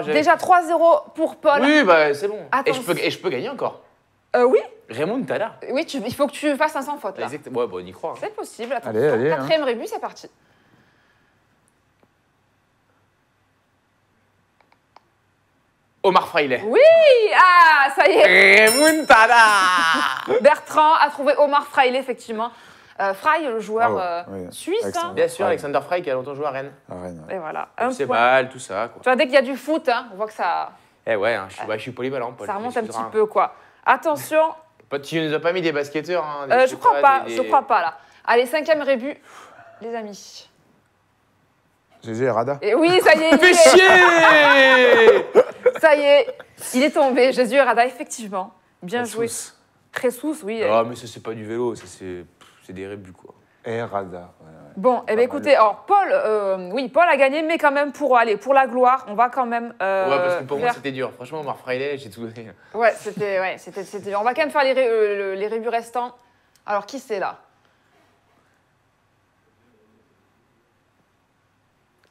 Déjà 3-0 pour Paul. Oui, bah c'est bon. Attends. Et je peux gagner encore. Oui, Raymond Tada. oui il faut que tu fasses un sans faute là. Exactement. Ouais, bon, on y croit. hein. C'est possible. Attention. Allez, hein. Quatrième rébut, c'est parti. Omar Fraile. Oui, ah, ça y est. Raymond Tada. Bertrand a trouvé Omar Fraile, effectivement. Fry, le joueur Ah ouais, oui. suisse. Hein. Alexandre. Bien sûr, Ouais. Alexander Frey qui a longtemps joué à Rennes. À Rennes, ouais. Et voilà, un C'est point. mal, tout ça, quoi. Tu vois, dès qu'il y a du foot, hein, on voit que ça, Eh ouais, hein, je suis polyvalent, Paul. ça remonte un petit Excuse-moi. peu, quoi. Attention, Tu nous as pas mis des basketteurs, hein, je sais crois pas, des- je crois pas, là. Allez, cinquième rébut, les amis. Jésus et Rada. Et oui, ça y est, il Fais y est. chier. Ça y est, il est tombé. Jésus et Rada, effectivement. Bien joué. Sous. Cressous, oui. Ah, mais ça, c'est pas du vélo, ça, c'est des rébus, quoi. Et Rada. Ouais, ouais. Bon, eh bien, écoutez, alors Paul, oui, Paul a gagné, mais quand même pour la gloire, on va quand même. Ouais, parce que pour moi, faire- c'était dur. Franchement, Omar Fraile, j'ai tout donné. Ouais, c'était. On va quand même faire les rébus restants. Alors, qui c'est là?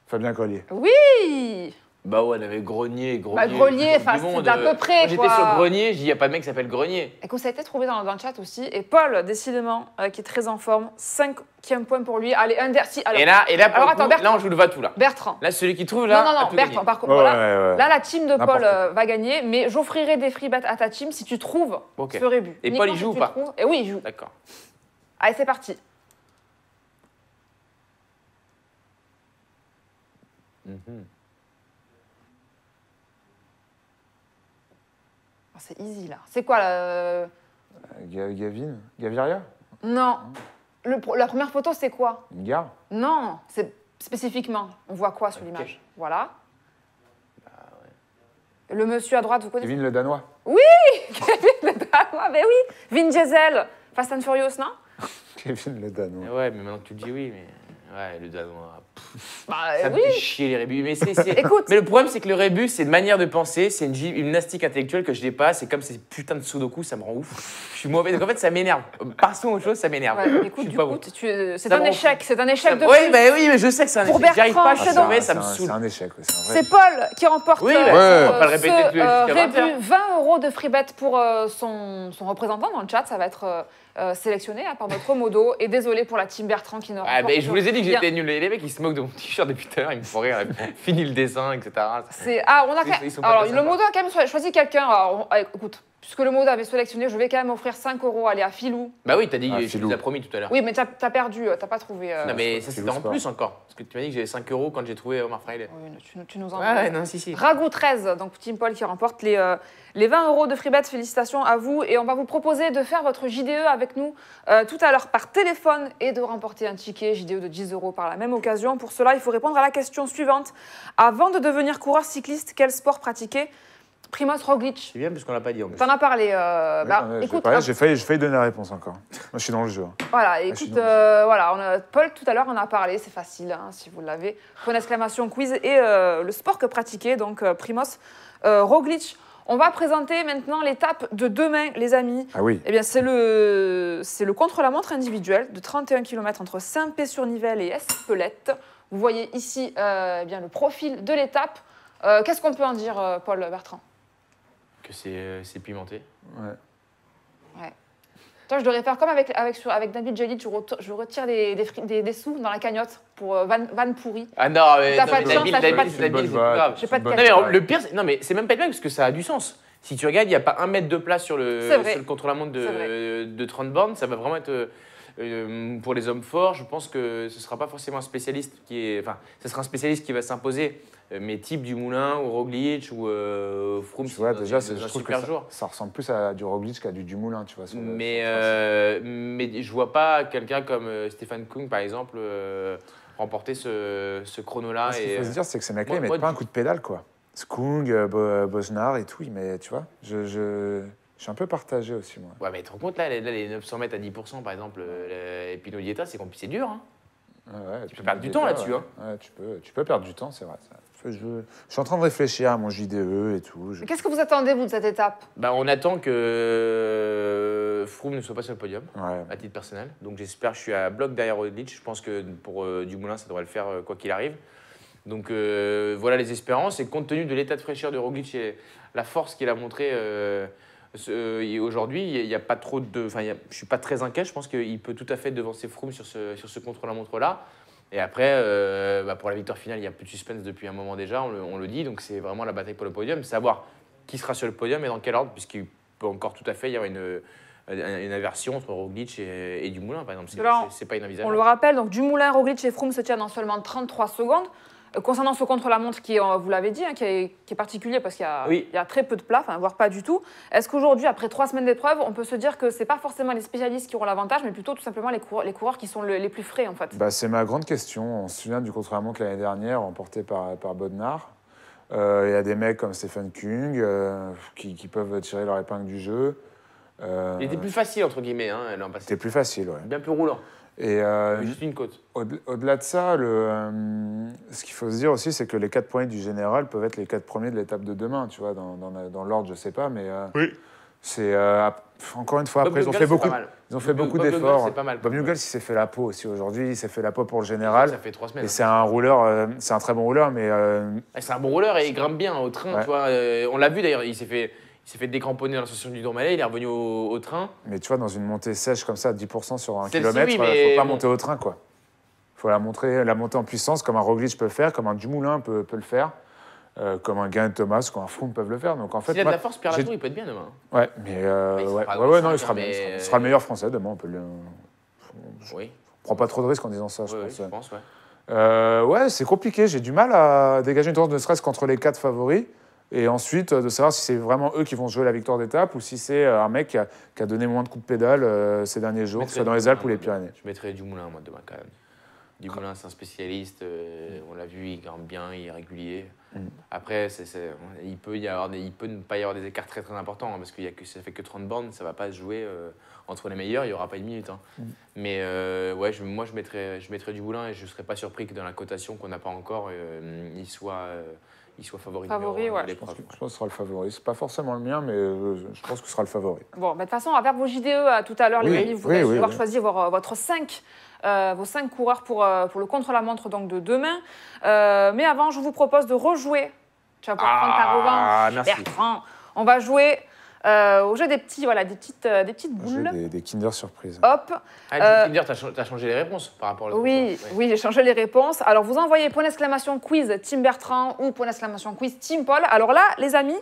Fabien Collier. Oui. Bah ouais, on avait Grenier. Bah, Grenier, du enfin, monde, c'est à peu près, Moi, j'étais quoi. sur Grenier, je dis, il n'y a pas de mec qui s'appelle Grenier. Et que ça a été trouvé dans le chat aussi. Et Paul, décidément, qui est très en forme, 5e point pour lui. Allez, un dernier. Si, alors, Et là, pour alors, le attends, coup, Bertrand. là, on joue le va-tout, là. Bertrand. Là, celui qui trouve, là, Non, a non, tout Bertrand, gagné. par contre, Ouais, voilà. ouais, ouais. Là, la team de N'importe Paul va gagner, mais j'offrirai des free bets à ta team si tu trouves Ok. ce rébut. Et Uniquement Paul, il si joue tu ou pas trouves. Et oui, il joue. D'accord. Allez, c'est parti. Oh, c'est easy, là. C'est quoi, là Gavin. Gaviria. Non. La première photo, c'est quoi? Une gare. Non, c'est spécifiquement. On voit quoi sur Ok. l'image? Voilà. Le monsieur à droite, vous connaissez? Kevin le Danois. Le Danois, mais oui. Vin Diesel, Fast and Furious, non? Kevin le Danois. Ouais, mais maintenant que tu le dis, oui, mais. Ouais, le Danois. Bah Ça me oui. fait chier les rébus. Mais, Écoute. mais le problème, c'est que le rébus, c'est une manière de penser, c'est une gymnastique intellectuelle que je dépasse. Et comme c'est putain de sudoku, ça me rend ouf. Je suis mauvais. Donc en fait, ça m'énerve. Passons à autre chose, ça m'énerve. Ouais, Je écoute, suis du pas coup, bon. c'est Ça un me rend échec. C'est un échec de Oui, plus. bah oui, mais je sais que c'est un Pour échec. J'arrive pas à Bertrand, chuter, c'est mais ça me C'est saoule. un échec, ouais, c'est un vrai. C'est Paul qui remporte Oui, bah, on va pas le répéter jusqu'à 20 rébut, heures. 20 € de free bet pour son représentant dans le chat. Ça va être sélectionné par notre modo. Et désolé pour la team Bertrand qui ne Ah, remporte mais je vous les ai dit que rien. j'étais nul. Les mecs, ils se moquent de mon t-shirt depuis tout à l'heure. Ils me font rire. Fini le dessin, etc. On a quand Ils même... sont pas Alors, très le sympas. modo a quand même choisi quelqu'un. Alors, écoute, puisque le mot avait sélectionné, je vais quand même offrir 5 € allez, à Philou. Bah oui, t'as dit, tu Philou. nous as promis tout à l'heure. Oui, mais t'as perdu, t'as pas trouvé. Non, mais ça, Philou c'était en Sport. plus encore. Parce que tu m'as dit que j'avais 5 € quand j'ai trouvé Omar Friday. Oui, tu nous en Ouais, non, si. Ragout 13, donc Team Paul qui remporte les 20 € de FreeBet. Félicitations à vous. Et on va vous proposer de faire votre JDE avec nous tout à l'heure par téléphone et de remporter un ticket JDE de 10 € par la même occasion. Pour cela, il faut répondre à la question suivante. Avant de devenir coureur cycliste, quel sport pratiquer? Primoz Roglic. C'est bien parce qu'on l'a pas dit en plus. T'en as parlé. Écoute, J'ai failli donner la réponse encore. Moi, je suis dans le jeu. voilà, je écoute, suis voilà, Paul tout à l'heure en a parlé, c'est facile si vous l'avez. Point d'exclamation quiz et le sport que pratiquer, donc Primoz Roglic. On va présenter maintenant l'étape de demain, les amis. Ah oui. Eh bien, c'est le contre-la-montre individuel de 31 km entre Saint-Pé-sur-Nivelle et Espelette. Vous voyez ici eh bien, le profil de l'étape. Qu'est-ce qu'on peut en dire, Paul Bertrand? Que c'est pimenté. Ouais. Toi, je devrais faire comme avec David Jelly, je retire des sous dans la cagnotte pour van pourri. Ah non, mais T'as pas de chance, t'as pas de- c'est plus Bonne grave. J'ai pas de bonne cagnotte. Non, mais le pire, non, mais c'est même pas le parce que ça a du sens. Si tu regardes, il n'y a pas 1 mètre de place sur C'est vrai. le contre-la-montre C'est vrai. de 30 bornes. Ça va vraiment être pour les hommes forts. Je pense que ce ne sera pas forcément un spécialiste enfin, ce sera un spécialiste qui va s'imposer. Mais type du Moulin ou Roglic ou Froome, Tu vois, déjà, c'est je un trouve que super jour. ça ressemble plus à du Roglic qu'à du Dumoulin, tu vois. Mais je vois pas quelqu'un comme Stefan Kung, par exemple, remporter ce chrono-là. Ce qu'il faut se dire, c'est que ces mecs-là, ils moi, mettent pas un coup de pédale, quoi. Skung, Bosnar et tout, mais tu vois, je suis un peu partagé aussi, moi. Ouais, mais tu te rends compte, là, les 900 mètres à 10%, par exemple, et Pinot Dieta, c'est dur. Hein. Ouais, Tu peux perdre du temps là-dessus. Ouais, Hein. ouais, tu peux perdre du temps, c'est vrai. Je suis en train de réfléchir à mon JDE et tout. Qu'est-ce que vous attendez, vous, de cette étape? Bah, on attend que Froome ne soit pas sur le podium, Ouais. à titre personnel. Donc j'espère, je suis à bloc derrière Roglic. Je pense que pour Dumoulin, ça devrait le faire quoi qu'il arrive. Donc voilà les espérances. Et compte tenu de l'état de fraîcheur de Roglic et la force qu'il a montré aujourd'hui, il n'y a pas trop de. Enfin, je suis pas très inquiet. Je pense qu'il peut tout à fait devancer Froome sur ce contre-la-montre-là. Et après, pour la victoire finale, il n'y a plus de suspense depuis un moment déjà, on le dit. Donc c'est vraiment la bataille pour le podium. Savoir qui sera sur le podium et dans quel ordre, puisqu'il peut encore tout à fait y avoir une aversion entre Roglic et Dumoulin, par exemple. C'est pas On inenvisageable. le rappelle, donc Dumoulin, Roglic et Froome se tiennent en seulement 33 secondes. Concernant ce contre-la-montre qui est, vous l'avez dit, qui est particulier parce qu'il y a très peu de plats, voire pas du tout. Est-ce qu'aujourd'hui, après 3 semaines d'épreuve, on peut se dire que c'est pas forcément les spécialistes qui auront l'avantage, mais plutôt tout simplement les coureurs qui sont les plus frais en fait? Bah, c'est ma grande question. On se souvient du contre-la-montre l'année dernière, remporté par Bodnar. Il y a des mecs comme Stephen Kung qui peuvent tirer leur épingle du jeu. Il était plus facile, entre guillemets, l'an passé. C'était plus facile, ouais. Bien plus roulant. Et Juste une côte. au-delà de ça, ce qu'il faut se dire aussi, c'est que les 4 premiers du général peuvent être les 4 premiers de l'étape de demain, tu vois, dans l'ordre, je sais pas, mais c'est encore une fois, après, ils ont fait beaucoup d'efforts. C'est pas mal. Bob Newgall, il s'est fait la peau aussi aujourd'hui, il s'est fait la peau pour le général. Ça fait 3 semaines. Et c'est un rouleur, c'est un très bon rouleur, mais C'est un bon rouleur et il grimpe bien au train, Ouais. tu vois. On l'a vu d'ailleurs, il s'est fait décramponner dans la station du Tourmalet, il est revenu au train. Mais tu vois, dans une montée sèche comme ça, à 10% sur un Celle-ci, kilomètre, oui, il mais faut pas bon. monter au train, quoi. Il faut la monter en puissance, comme un Roglic peut le faire, comme un Dumoulin peut le faire, comme un Geraint Thomas, comme un Froome peuvent le faire. Donc en fait, S'il a de moi, la force, Pierre j'ai- Latour, il peut être bien demain. Ouais, mais il sera pas ouais, dans non, le il sera, cinq, bien, mais- il sera le meilleur français demain. On peut le. Oui, Prends pas trop de risques en disant ça, je oui, pense. je pense, ouais. Ouais, c'est compliqué. J'ai du mal à dégager une tendance, ne serait-ce qu'entre les 4 favoris. Et ensuite, de savoir si c'est vraiment eux qui vont jouer la victoire d'étape ou si c'est un mec qui a donné moins de coups de pédale ces derniers jours, que ce soit dans les Alpes ou les Pyrénées. Je mettrais Dumoulin, moi, demain, quand même. Dumoulin, c'est un spécialiste, on l'a vu, il grimpe bien, il est régulier. Après, il peut ne pas y avoir des écarts très très importants, parce que ça fait que 30 bornes, ça ne va pas se jouer entre les meilleurs, il n'y aura pas une minute. Hein. Mais ouais, moi je mettrais Dumoulin et je ne serais pas surpris que dans la cotation qu'on n'a pas encore, il soit favori. Favori, numéro un ouais. de l'épreuve. Je pense que ce sera le favori. C'est pas forcément le mien, mais je pense que ce sera le favori. Bon, de toute façon, on va faire vos JDE tout à l'heure, les Oui, amis. Vous oui, allez oui, pouvoir oui. choisir vos 5 coureurs pour le contre-la-montre donc, de demain. Mais avant, je vous propose de rejouer. Tu vas pouvoir prendre ta revanche. Merci. Bertrand, on va jouer Au jeu des petits, voilà, des petites boules. Des Kinder Surprise. Hop. Ah, Tinder, t'as changé les réponses par rapport à Oui, oui, j'ai changé les réponses. Alors, vous envoyez point d'exclamation quiz Team Bertrand ou point d'exclamation quiz Team Paul. Alors là, les amis,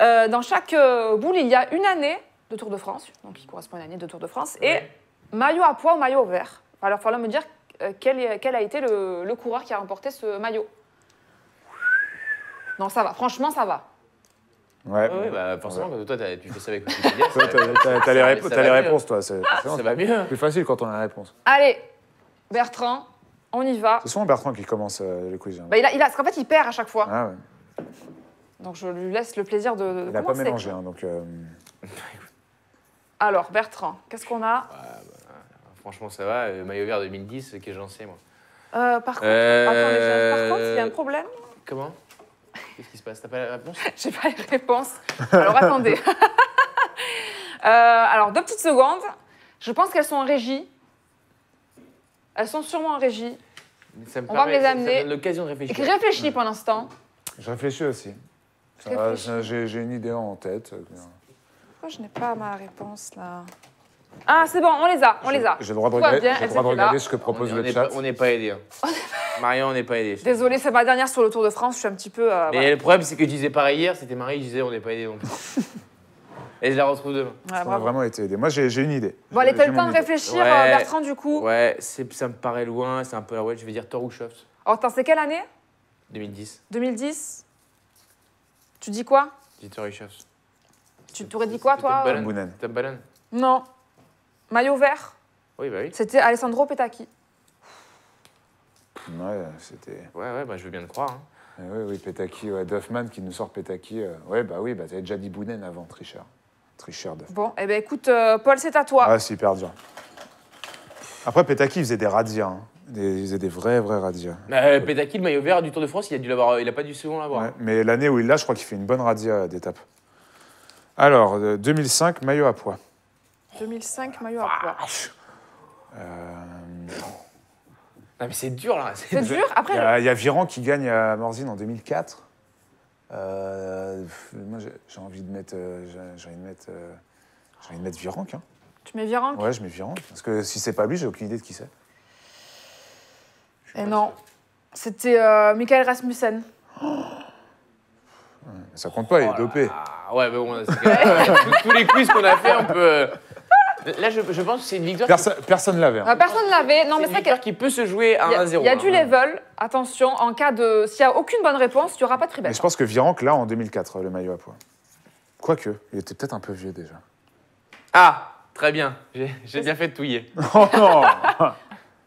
dans chaque boule, il y a une année de Tour de France, donc qui correspond à une année de Tour de France, et maillot à pois ou maillot vert. Alors, il va falloir me dire quel a été le coureur qui a remporté ce maillot. Non, ça va. Franchement, ça va. Ouais. Oui, bah forcément, quand toi, tu fais ça avec Wikipédia. T'as les réponses, toi. C'est Ça va mieux. plus facile quand on a la réponse. Allez, Bertrand, on y va. C'est souvent Bertrand qui commence le quiz. Hein. Bah, parce qu'en fait, il perd à chaque fois. Ah ouais. Donc, je lui laisse le plaisir de Il n'a pas commencer. mélangé, hein, donc... Alors, Bertrand, qu'est-ce qu'on a? Franchement, ça va. Maillot vert 2010, que j'en sais, moi. Par contre, attendez, par contre, il y a un problème. Comment? Qu'est-ce qui se passe? T'as pas la réponse? J'ai pas les réponses. Alors, attendez. Alors, 2 petites secondes. Je pense qu'elles sont en régie. Elles sont sûrement en régie. On va me les amener. Ça donne l'occasion de réfléchir. Réfléchis pendant ce temps. Je réfléchis aussi. J'ai une idée en tête. Pourquoi je n'ai pas ma réponse, là? Ah, c'est bon, on les a. J'ai le droit de Tout va regarder, bien, j'ai le elles droit de étaient là. regarder ce que propose le chat. On n'est pas aidé. Marion, on n'est pas aidé. Désolée, c'est ma dernière sur le Tour de France. Je suis un petit peu... Mais voilà. le problème, c'est que je disais pareil hier, c'était Marie, je disais on n'est pas aidé non plus. Et je la retrouve demain. Ouais, On a bravo. vraiment été aidé. Moi, j'ai une idée. Bon, allez, t'as J'ai le temps mon de idée. réfléchir, Ouais. Bertrand, du coup. Ouais, ça me paraît loin, c'est un peu la ouais, je vais dire Torouchov, Alors, attends, c'est quelle année? 2010. 2010? Tu dis quoi? J'ai dit Torouchov. Tu t'aurais dit quoi, toi? Bounen. Top Ballon. Non. Maillot vert? Oui, bah oui. C'était Alessandro Petacchi. Ouais, c'était... Ouais, bah je veux bien le croire. Hein. Oui, Petacchi, ouais, Duffman qui nous sort Petacchi. Ouais, bah oui, t'avais déjà dit Bounen avant, tricheur. Tricheur, Duffman. Bon, eh ben écoute, Paul, c'est à toi. Ah, c'est hyper dur. Après, Petacchi, il faisait des razzias. Hein. Il faisait des vrais razzias. Petacchi, le maillot vert du Tour de France, il a pas dû souvent l'avoir. Ouais, mais l'année où il l'a, je crois qu'il fait une bonne razzia d'étape. Alors, 2005, maillot à pois. 2005, maillot à pois. Non, mais c'est dur là. C'est dur. Après, Il y a Viran qui gagne à Morzine en 2004. Moi, j'ai envie de mettre, j'ai envie de mettre Virenque. Hein. tu mets Virenque? Ouais, je mets Virenque. Parce que si c'est pas lui, j'ai aucune idée de qui c'est. Et non, c'était Michael Rasmussen. Ça compte pas, il est dopé. Ah, ouais, mais bon, tous les quiz qu'on a fait, on peut. Là, je pense que c'est une victoire. Personne l'avait. Hein. Personne l'avait. Non, mais C'est une c'est victoire qui peut se jouer à 1-0. Il y a du hein. level. Attention, en cas de... S'il n'y a aucune bonne réponse, il n'y aura pas de free bet. Mais je pense que Virenque, là, en 2004, le maillot à pois. Quoique, il était peut-être un peu vieux déjà. Ah, très bien. J'ai bien fait de touiller. Oh non.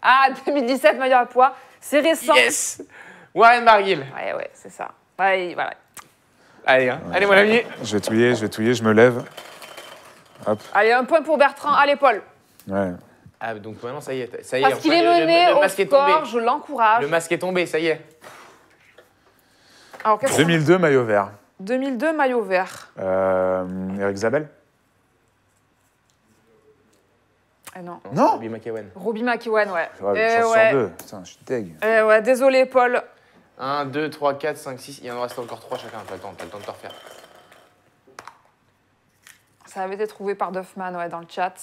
Ah, 2017, maillot à pois. C'est récent. Yes, Warren Barguil. Ouais, c'est ça. Ouais, voilà. Allez, hein. Allez, mon ami. Je vais touiller, je me lève. Hop. Allez, un point pour Bertrand. Allez, Paul. Ouais. Ah, donc maintenant, ça y est. Ça y est Parce qu'il est mené le au masque est tombé. score, je l'encourage. Le masque est tombé, ça y est. Alors, qu'est-ce 2002, maillot vert. 2002, maillot vert. Eric Zabel. Non. Non. Robbie McEwen. Robbie McEwen, ouais. Ouais, chance sur deux. Putain, je suis deg. Ouais, désolé, Paul. 1, 2, 3, 4, 5, 6. Il en reste encore 3 chacun. T'as le temps de te refaire. Ça avait été trouvé par Duffman, ouais, dans le chat.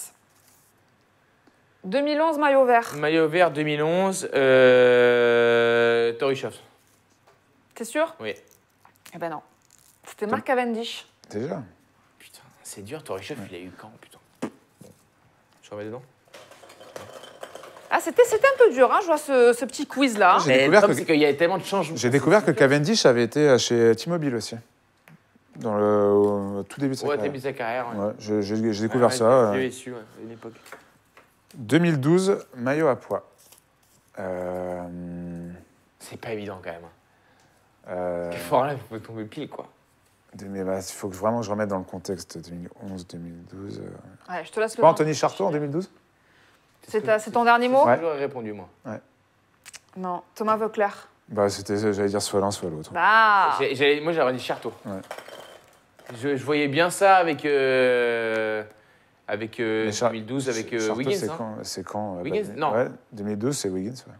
2011, maillot vert. Maillot vert 2011. Torouchov. T'es sûr? Oui. Eh ben non. C'était Mark Cavendish. Déjà. Putain, c'est dur. Torouchov, il a eu quand, putain. Bon. Je remets dedans. Ah, c'était un peu dur, hein, je vois ce petit quiz-là. J'ai Mais le découvert problème, que- c'est qu'il y avait tellement de changements. J'ai découvert que Cavendish avait été chez T-Mobile aussi. Dans au tout début de sa Ouais, carrière. début de sa carrière. Ouais. Ouais, j'ai découvert ça. J'ai su, ouais, à une époque. 2012, maillot à pois. C'est pas évident quand même. Euh, Quel fort là, il faut tomber pile quoi. mais il faut que vraiment je remette dans le contexte 2011, 2012. Ouais, je te laisse C'est le pas temps. Anthony Charteau en 2012 C'est ton dernier mot? Ouais. J'aurais répondu moi. Non, Thomas Voeckler. Bah, j'allais dire soit l'un, soit l'autre. Bah, Moi j'aurais dit Charteau. Ouais. Je voyais bien ça avec, Mais 2012 avec Charteau, Wiggins. Hein. c'est quand Wiggins, non. Ouais, 2012, c'est Wiggins. Ouais.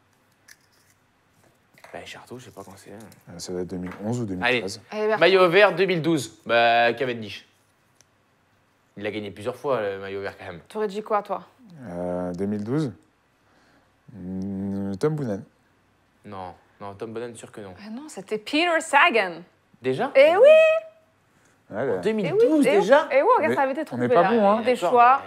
Bah, Charteau, je sais pas quand c'est. Ça doit être 2011 ou 2013. allez, Bertrand. Maillot vert 2012. Bah, Cavendish. Il a gagné plusieurs fois le maillot vert quand même. T'aurais dit quoi, toi? 2012. Tom Boonen. Non, non, Tom Boonen, sûr que non. Ah non, c'était Peter Sagan. Déjà Eh oui. Ouais, là. En 2012 déjà Eh oui, regarde, Mais ça avait été on trouvé. n'est pas là. bon, hein. Des D'accord, choix.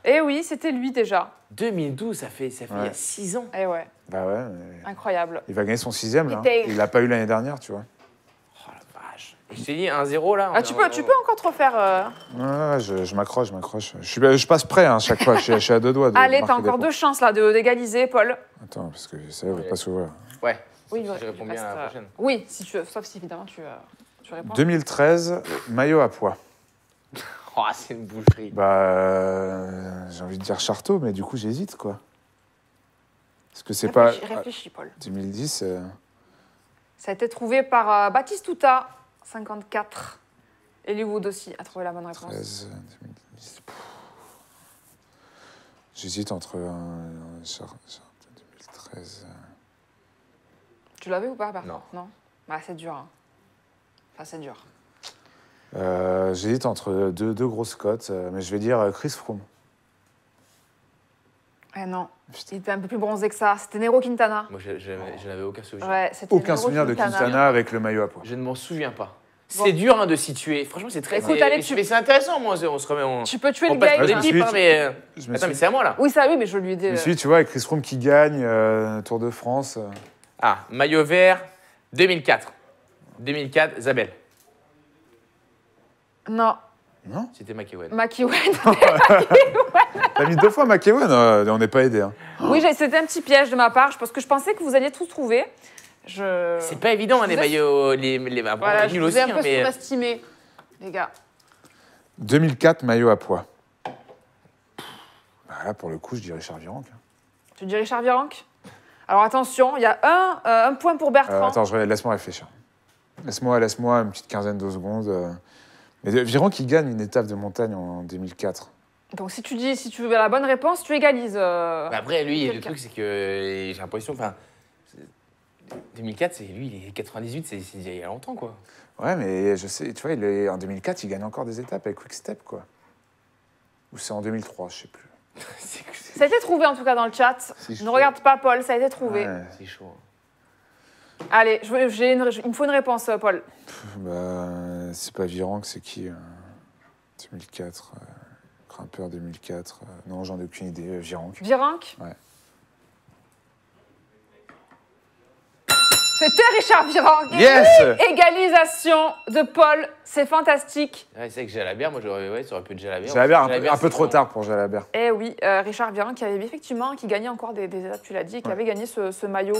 mais Eh oui, c'était lui déjà. 2012, ça fait il y Ouais. a 6 ans. Eh ouais, Bah ouais, mais incroyable. il va gagner son 6e, là. Peter. Il l'a pas eu l'année dernière, tu vois. Oh la vache. Et je t'ai dit 1-0 là. Ah, tu peux encore te refaire. Ouais, je m'accroche. Je passe prêt, hein, chaque fois. Je suis à 2 doigts de Allez, marquer t'as des encore points. 2 chances là d'égaliser, Paul. Attends, parce que ça va pas s'ouvrir. Ouais. Oui, je ouais, réponds il bien à reste, la prochaine. Oui, si tu veux, sauf si évidemment tu réponds. 2013, maillot à poids. Oh, c'est une boucherie. Bah, j'ai envie de dire Charteau, mais du coup, j'hésite, quoi. Parce que c'est pas... Réfléchis, Paul. 2010... Ça a été trouvé par Baptiste Touta, 54. Hollywood aussi a trouvé la bonne réponse. 13, 2010... J'hésite entre... Charteau 2013... Tu l'avais ou pas, Bertrand? Non. Non. Bah, c'est dur. Hein. Enfin, c'est dur. J'hésite entre deux grosses cotes, mais je vais dire Chris Froome. Eh non, Putain. il était un peu plus bronzé que ça. C'était Nero Quintana. Moi, je n'avais aucun souvenir. Ouais, c'était Aucun Nero souvenir de Quintana avec le maillot à poids. Je ne m'en souviens pas. Bon. C'est dur hein, de situer. Franchement, c'est très. Écoute, c'est- allez, mais c'est intéressant, moi. On se remet. Tu peux tuer On le passe gars. par des je me clips, suis- hein, mais. Je me Attends, suis- mais c'est à moi là. Oui, ça oui, mais je lui ai dit. Je me suis dit, tu vois, avec Chris Froome qui gagne Tour de France. Ah, maillot vert, 2004. 2004, Zabel. Non, Non? C'était McEwen. McEwen. T'as mis 2 fois McEwen, on n'est pas aidé. Hein. Oui, c'était un petit piège de ma part, parce que je pensais que vous alliez tous trouver. C'est pas évident, hein, les vous ai- maillots. Bon, Voilà, on est je nuls vous aussi, ai un hein, peu mais. surestimé, les gars. 2004, maillot à poids. Bah là, pour le coup, je dis Richard Virenque. Tu dis Richard Virenque? Alors attention, il y a un point pour Bertrand. Attends, laisse-moi réfléchir. Laisse-moi une petite quinzaine de secondes. Mais Virenque, il gagne une étape de montagne en 2004. Donc si tu veux la bonne réponse, tu égalises. Bah, après, lui, le quelqu'un. truc, c'est que j'ai l'impression. Enfin. 2004, c'est lui, il est 98, c'est il y a longtemps, quoi. Ouais, mais je sais, tu vois, en 2004, il gagne encore des étapes avec Quick Step, quoi. Ou c'est en 2003, je sais plus. Ça a été trouvé en tout cas dans le chat. Si, je Ne sais. regarde pas Paul, ça a été trouvé. Ouais. C'est chaud. Allez, il me faut une réponse, Paul. Bah, c'est pas Virenque, c'est qui 2004, grimpeur 2004. Non, j'en ai aucune idée. Virenque. Virenque? Ouais. C'était Richard Virenque. Yes. Égalisation de Paul, c'est fantastique. Ouais, c'est que Jalabert, moi, ça aurait pu être Jalabert. Jalabert, un peu c'est trop bon. tard pour Jalabert. Eh oui, Richard Virenque qui avait effectivement, qui gagnait encore des étapes, tu l'as dit, et qui avait gagné ce maillot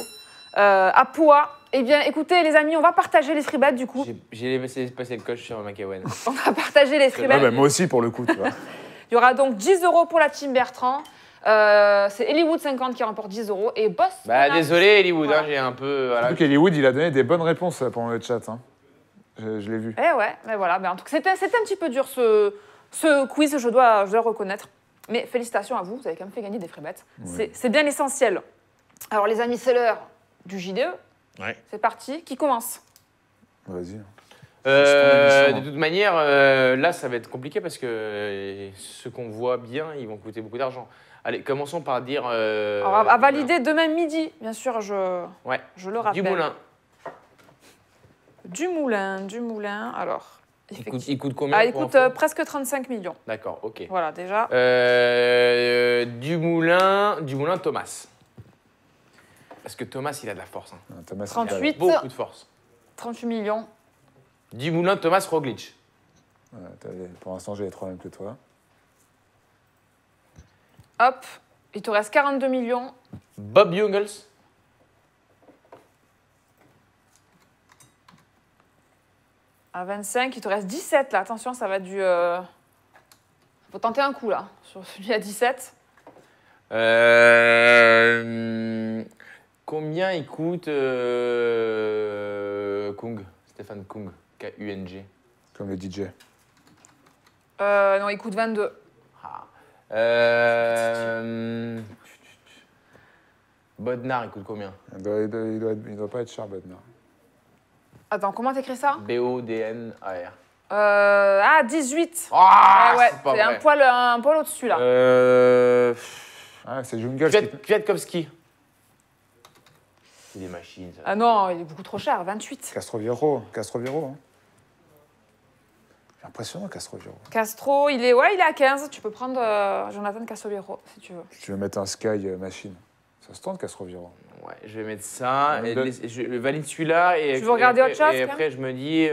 à poids. Eh bien, écoutez, les amis, on va partager les freebets du coup. J'ai laissé passer le coach sur McEwen. On va partager les freebets. Ouais, bah, moi aussi, pour le coup, tu vois. Il y aura donc 10 € pour la team Bertrand. C'est Hollywood 50 qui remporte 10 € et Boss. Bah, désolé, Hollywood, Voilà. hein, j'ai un peu. Voilà. Surtout qu'Hollywood, il a donné des bonnes réponses pendant le chat. Hein. Je l'ai vu. Eh ouais, mais voilà. Mais en tout cas, c'était un petit peu dur ce quiz, je dois reconnaître. Mais félicitations à vous, vous avez quand même fait gagner des freebets. Oui. C'est bien l'essentiel. Alors les amis, c'est l'heure du JDE. Ouais. C'est parti. Qui commence? Vas-y. De toute manière, là, ça va être compliqué parce que ceux qu'on voit bien, ils vont coûter beaucoup d'argent. Allez, commençons par dire. Alors, à valider demain midi, bien sûr, je le rappelle. Du Moulin. Du Moulin. Alors, Il coûte combien ah, il pour coûte info presque 35 millions. D'accord, ok. Voilà, déjà. Du Moulin Thomas. Parce que Thomas, il a de la force. Hein. Thomas, 38. Beaucoup de force. 38 millions. Du Moulin Thomas Roglic. Pour l'instant, j'ai les 3 mêmes que toi. Hop, il te reste 42 millions. Bob Jungels. À 25, il te reste 17 là. Attention, ça va être du. Faut tenter un coup là, sur celui à 17. Combien il coûte Kung, Stéphane Kung, K-U-N-G. Comme le DJ. Non, il coûte 22. Bodnar, il coûte combien? Il doit pas être cher, Bodnar. Attends, comment t'écris ça? B-O-D-N-A-R. Ah, 18. Ah, ouais, c'est pas c'est vrai. un poil au-dessus là. Ah, c'est Jungle. qui- Kwiatkowski. C'est des machines, ça. Ah non, il est beaucoup trop cher, 28. Castroviro. Hein. C'est impressionnant, Castroviro. Castro, il est à 15. Tu peux prendre Jonathan Castroviro si tu veux. Si tu veux mettre un Sky Machine, ça se tente, Castroviro. Ouais, je vais mettre ça. Ouais, Et je valide celui-là. Et Tu veux regarder autre chose, Et quand après, je me dis.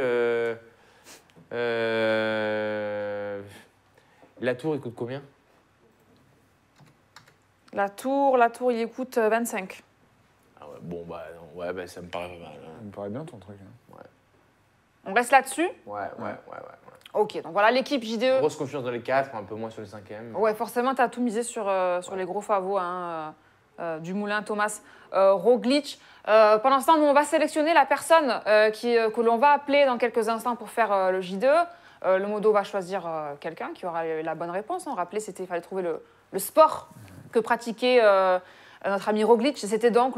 La tour, il coûte combien? La tour, il y coûte 25. Ah ouais, bon, bah, non, ouais, bah, ça me paraît pas mal. Ça me paraît bien ton truc. Hein. On reste là-dessus? Ouais. Ok, donc voilà l'équipe JDE. Grosse confiance dans les 4, un peu moins sur les 5e. Ouais, forcément, tu as tout misé sur les gros favoris, hein, Dumoulin, Thomas, Roglic. Pendant ce temps, nous, on va sélectionner la personne que l'on va appeler dans quelques instants pour faire le JDE. Le modo va choisir quelqu'un qui aura la bonne réponse. Hein. Rappelez, il fallait trouver le sport que pratiquait notre ami Roglic. C'était donc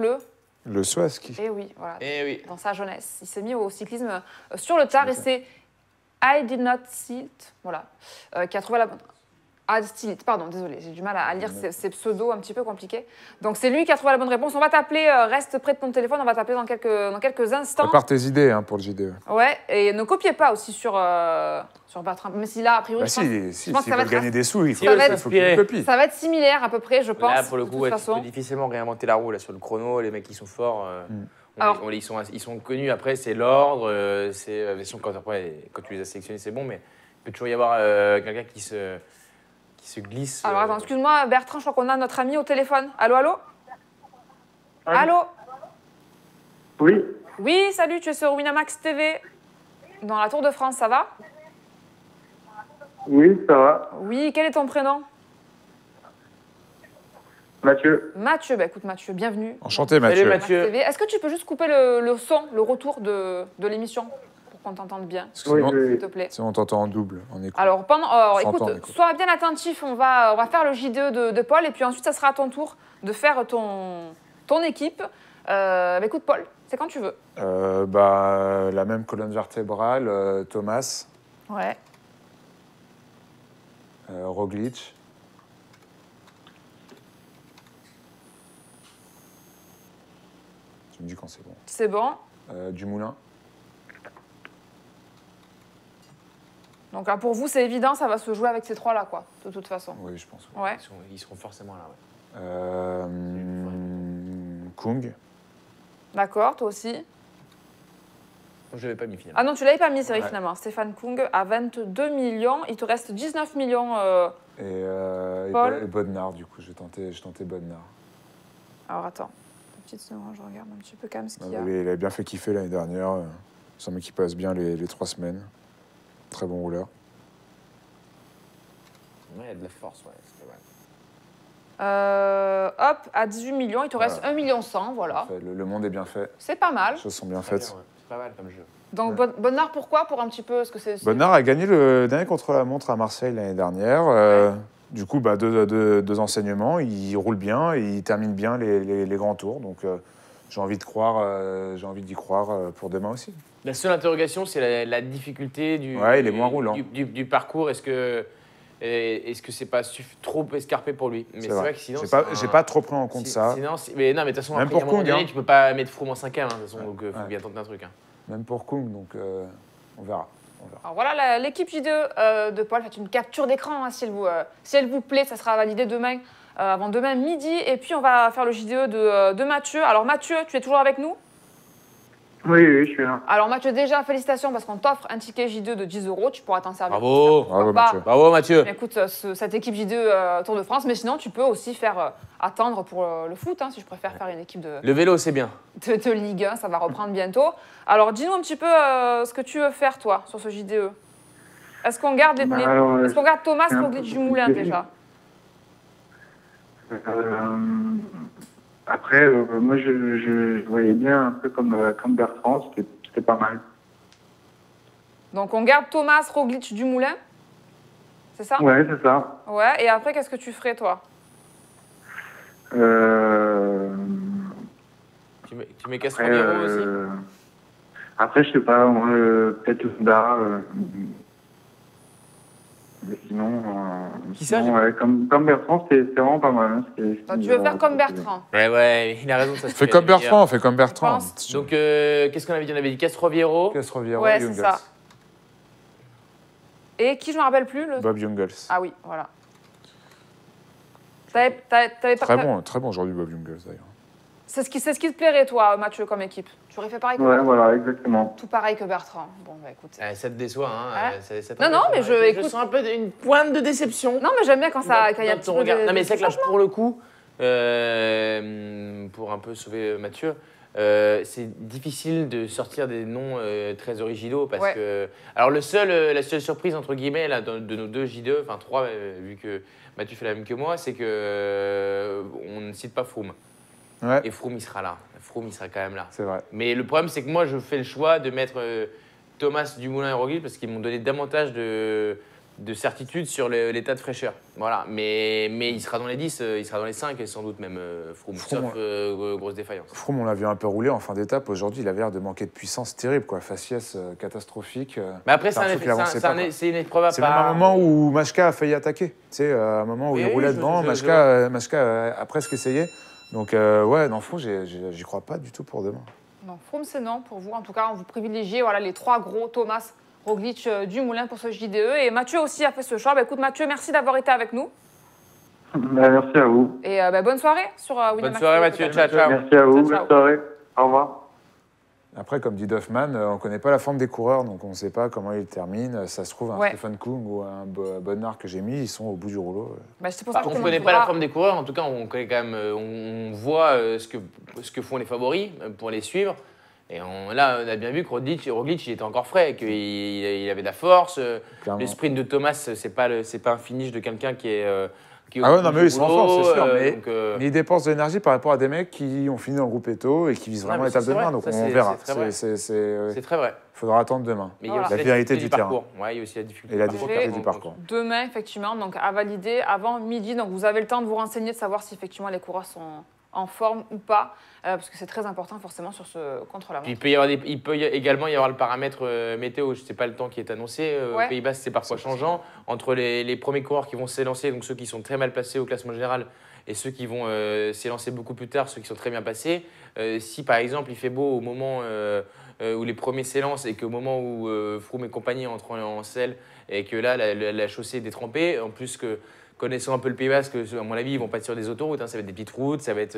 Le saut à ski. Eh oui, voilà. Eh oui. Dans sa jeunesse. Il s'est mis au cyclisme sur le tard et c'est I Did Not See It, voilà, qui a trouvé la bonne. Ah, Still It, pardon, désolé, j'ai du mal à lire ces pseudos un petit peu compliqués. Donc c'est lui qui a trouvé la bonne réponse. On va t'appeler, reste près de ton téléphone, on va t'appeler dans quelques instants. Prépare tes idées hein, pour le JDE. Ouais, et ne copiez pas aussi sur Bertrand. Mais si là, a priori, Bah je si, pense que ça va veulent être gagner des sous, il faut ça va qu'il le copie. ça va être similaire à peu près, je pense. Là, pour le de coup, toute ouais, tu façon. peux difficilement réinventer la roue là, sur le chrono. Les mecs, ils sont forts. Alors- Ils sont connus. Après, c'est l'ordre. C'est quand tu les as sélectionnés, c'est bon. Mais il peut toujours y avoir quelqu'un qui se glisse. Alors attends, excuse-moi Bertrand, je crois qu'on a notre ami au téléphone. Allô, allô? Allô? Oui, Oui, salut, tu es sur Winamax TV, dans la Tour de France, ça va? oui, ça va. Oui, quel est ton prénom? Mathieu, Mathieu, bah écoute Mathieu, bienvenue. Enchanté, Mathieu. Salut, Mathieu. TV. Est-ce que tu peux juste couper le son, le retour de l'émission pour qu'on t'entende bien, oui, Sinon, s'il te plaît? sinon, on t'entend en double, en écoute. Alors, S'entend, écoute, sois bien attentif, on va faire le JDE de Paul et puis ensuite, ça sera à ton tour de faire ton équipe. Écoute Paul, c'est quand tu veux. La même colonne vertébrale, Thomas, Ouais. Roglic. Tu me dis quand c'est bon. C'est bon. Dumoulin. Donc là, pour vous, c'est évident, ça va se jouer avec ces trois-là, quoi, de toute façon. Oui, je pense. Ouais. Ils seront forcément là. Ouais. Kung. D'accord, toi aussi. Moi, je l'avais pas mis finalement. Ah non, tu l'avais pas mis, c'est vrai, Ouais. finalement. Stéphane Kung à 22 millions. Il te reste 19 millions. Et Paul. Bodnar, du coup, j'ai tenté Bodnar. Alors attends, une petite seconde, je regarde un petit peu quand même ce qu'il y a. Il avait bien fait kiffer l'année dernière. C'est un mec qui passe bien les 3 semaines. Très bon rouleur. Ouais, il y a de la force, ouais. C'est pas mal. Hop, à 18 millions, il te reste 1 million 100, voilà. Le monde est bien fait. C'est pas mal. Les choses sont bien Très faites. bien, ouais. C'est pas mal comme jeu. Donc Bonnard, pourquoi? Pour un petit peu, ce que c'est. Bodnar a gagné le dernier contre-la-montre à Marseille l'année dernière. Du coup, deux enseignements. Il roule bien et il termine bien les grands tours. Donc, j'ai envie d'y croire pour demain aussi. La seule interrogation, c'est la difficulté Ouais, il est moins roulant. du parcours. Est-ce que c'est pas trop escarpé pour lui? Mais c'est vrai que sinon. J'ai pas trop pris en compte ça. Sinon, mais non, mais de toute façon, Même après, pour à un moment Kung, donné, hein. tu peux pas mettre Froome en 5e, de toute façon, donc faut Ouais. bien tenter un truc. Hein. Même pour Kung, donc on verra. Alors voilà, l'équipe J2 de Paul, faites une capture d'écran si elle vous plaît, ça sera validé demain, avant demain midi. Et puis on va faire le JDE de Mathieu. Alors Mathieu, tu es toujours avec nous? oui, je suis là. Alors Mathieu, déjà félicitations parce qu'on t'offre un ticket J2 de 10 €, tu pourras t'en servir. Bravo. Bravo, pas. Mathieu. Bravo, Mathieu. Écoute, cette équipe J2 Tour de France, mais sinon tu peux aussi faire attendre pour le foot, hein, si je préfère faire une équipe de Le vélo, c'est bien. Ligue 1, ça va reprendre bientôt. Alors dis-nous un petit peu ce que tu veux faire toi sur ce JDE. Est-ce qu'on garde est-ce qu'on garde Thomas c'est un Roglic peu Dumoulin compliqué. déjà? Après, moi, je voyais bien un peu comme Bertrand, c'était pas mal. Donc on garde Thomas Roglic Dumoulin, c'est ça? Ouais, c'est ça. Ouais, et après qu'est-ce que tu ferais toi? Tu mets Après, Castroviro aussi. après, je sais pas, moi, peut-être Honda, sinon, Qui ça, ouais, comme Bertrand, c'est vraiment pas mal. Hein, Donc, tu veux faire comme Bertrand. Ouais, il a raison. Ça Fais comme Bertrand, fais comme Bertrand. Donc, qu'est-ce qu'on avait dit? On avait dit Castroviero. Castroviero, Ouais, c'est Jungels. ça. Et qui, je ne me rappelle plus Bob Jungels. Ah oui, voilà. T'avais pas... Très bon aujourd'hui, Bob Jungels, d'ailleurs. C'est ce qui te plairait, toi, Mathieu, comme équipe. Tu aurais fait pareil que Ouais, Bertrand. voilà, exactement. Tout pareil que Bertrand. Bon, bah écoute. Ça te déçoit, hein. Ouais. Ça Non, mais je- écoute- sens un peu une pointe de déception. Non, mais j'aime bien quand il y a un petit peu de... Non, mais c'est que là, pour le coup, pour un peu sauver Mathieu, c'est difficile de sortir des noms très originaux parce que. Alors, la seule surprise, entre guillemets, là, de nos deux J2, enfin trois, vu que Mathieu fait la même que moi, c'est que on ne cite pas Froome. Ouais, Et Froome, il sera là. Froome, il sera quand même là. c'est vrai. Mais le problème, c'est que moi, je fais le choix de mettre Thomas Dumoulin et Roglic parce qu'ils m'ont donné davantage de certitude sur l'état de fraîcheur. Voilà. Mais il sera dans les 10, il sera dans les 5 et sans doute même Froome, Froome, sauf grosse défaillance. Froome, on l'a vu un peu rouler en fin d'étape. Aujourd'hui, il avait l'air de manquer de puissance terrible, quoi. Faciès catastrophique. Mais après, C'est un truc qui avançait pas, quoi. c'est une épreuve à C'est même part. un moment où Machka a failli attaquer. Tu sais, un moment où Oui, il roulait je- devant, je- Machka a presque essayé. Donc, ouais, non, Froome, j'y crois pas du tout pour demain. Non, Froome, c'est non pour vous. En tout cas, on vous privilégie voilà, les trois gros, Thomas, Roglic, Dumoulin pour ce JDE. Et Mathieu aussi a fait ce choix. Bah, écoute, Mathieu, merci d'avoir été avec nous. Merci à vous. Et bonne soirée sur Winamax. Bonne soirée, Mathieu. Ciao, ciao. Merci à vous. Ciao, ciao. Bonne soirée. Au revoir. Après, comme dit Duffman, on ne connaît pas la forme des coureurs, donc on ne sait pas comment ils terminent. Ça se trouve, un Ouais. Stefan Kung ou un Bonnard que j'ai mis, ils sont au bout du rouleau. Bah, c'est pour ça On que ne connaît pas la forme des coureurs, en tout cas, on connaît quand même, on voit ce que font les favoris pour les suivre. Et là, on a bien vu que Roglic, il était encore frais, qu'il avait de la force. Clairement. Le sprint de Thomas, c'est pas un finish de quelqu'un qui est au Ah ouais, bout non, du mais eux, ils sont rouleau, forts, c'est sûr. Mais, donc, mais ils dépensent de l'énergie par rapport à des mecs qui ont fini dans le groupe Eto et qui visent Non, vraiment mais l'étape c'est de demain. vrai, Donc ça, on c'est verra. très vrai. C'est très vrai. Faudra attendre demain. Mais il y a Voilà. aussi La vérité du terrain. parcours. Ouais, il y a aussi la difficulté. Et la du parcours. difficulté du parcours. Demain, effectivement, donc à valider avant midi. Donc vous avez le temps de vous renseigner, de savoir si effectivement les coureurs sont en forme ou pas, parce que c'est très important forcément sur ce contre-la-montre. Puis il peut également y avoir le paramètre météo. Je ne sais pas le temps qui est annoncé. Ouais. Aux Pays-Bas, c'est parfois changeant. Entre les premiers coureurs qui vont s'élancer, donc ceux qui sont très mal placés au classement général, et ceux qui vont s'élancer beaucoup plus tard, ceux qui sont très bien placés. Si par exemple il fait beau au moment où les premiers s'élancent et qu'au moment où Froome et compagnie entrent en selle et que là la chaussée est détrempée, en plus que connaissant un peu le Pays Basque, à mon avis, ils vont pas être sur des autoroutes, hein, ça va être des petites routes, ça va être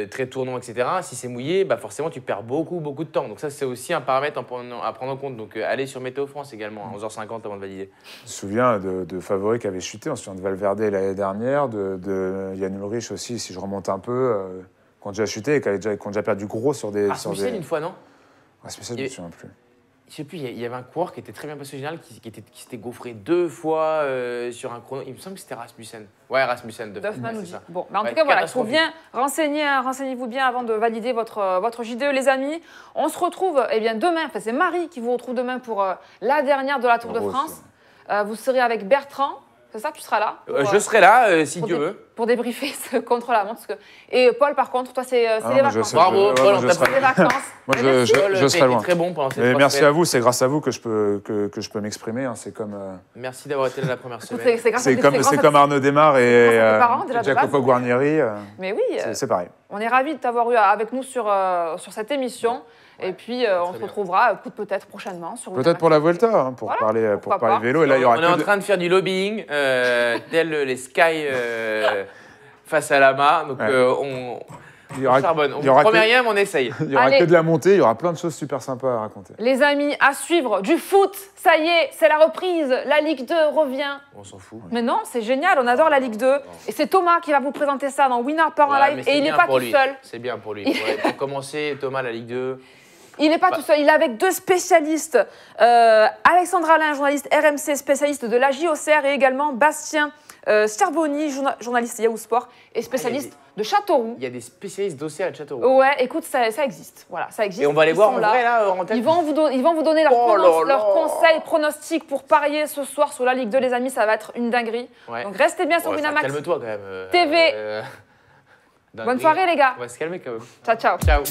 très tournant, etc. Si c'est mouillé, bah forcément, tu perds beaucoup de temps. Donc ça, c'est aussi un paramètre à prendre en compte. Donc allez sur Météo France également, à 11h50 avant de valider. Je me souviens de favoris qui avaient chuté. On se souvient de Valverde l'année dernière, de Jan Ulrich aussi, si je remonte un peu, qui ont déjà chuté et qui ont déjà perdu gros sur des... Rasmussen, une fois, non? Rasmussen, je ne me souviens plus. Je sais plus, il y avait un coureur qui était très bien passé au général, qui s'était gaufré 2 fois sur un chrono. Il me semble que c'était Rasmussen. Ouais, Rasmussen. Duffman nous c'est dit. ça. Bon, mais en Ouais, tout cas, voilà, il faut catastrophique. bien renseignez-vous bien avant de valider votre JDE, les amis. On se retrouve bien demain. Enfin, c'est Marie qui vous retrouve demain pour la dernière de la Tour de Bravo France. Vous serez avec Bertrand. C'est ça, tu seras là Je serai là, si pour Dieu dé- veut. Pour débriefer ce contre-la-montre. Et Paul, par contre, toi, c'est Ah, les moi, je vacances. sais- Bravo, ouais, Paul, moi, on je t'a serai- C'est les vacances. Moi, Mais merci. Paul, je t'as serai été loin. très bon pendant ces Mais 3 merci semaines. à vous, c'est grâce à vous que je peux m'exprimer. Hein. C'est comme, Merci d'avoir été là la première Écoute, semaine. c'est grâce à- c'est comme, grâce c'est à- comme Arnaud Desmar grâce et à tes parents, déjà, de Jacopo base. Guarnieri. Mais oui, C'est pareil. on est ravis de t'avoir eu avec nous sur cette émission. Et puis, on se bien. retrouvera, peut-être prochainement. Sur Peut-être pour la Vuelta, hein, pour Voilà, parler pourquoi pas. vélo. Et là, il y aura On est en que train de faire du lobbying, tel les Sky face à Lama. Donc Ouais. on il y aura, charbonne. On il y aura ne promet que- rien, mais on essaye. il y aura Allez. que de la montée, il y aura plein de choses super sympas à raconter. Les amis, à suivre du foot. Ça y est, c'est la reprise. La Ligue 2 revient. On s'en fout. Mais non, c'est génial, on adore la Ligue 2. Et c'est Thomas qui va vous présenter ça dans Winner Power Ouais, Live. mais c'est Et il n'est bien pas pour tout lui. seul. C'est bien pour lui. Ouais, pour commencer, Thomas, la Ligue 2. Il n'est pas tout seul, il est avec 2 spécialistes. Alexandre Alain, journaliste RMC, spécialiste de la JOCR, et également Bastien Sterboni, journaliste Yahoo Sport et spécialiste de Châteauroux. Il y a des spécialistes dossiers à Châteauroux. Ouais, écoute, ça existe. Voilà, ça existe. Et on va les Ils voir sont en là. vrai, là, en tête. Ils vont vous donner leurs Oh là là. leurs conseils, pronostics pour parier ce soir sur la Ligue 2, les amis. Ça va être une dinguerie. Ouais. Donc restez bien sur Ouais, Winamax. calme-toi quand même. TV. dinguerie. Bonne soirée, les gars. On va se calmer quand même. Ciao, ciao. Ciao.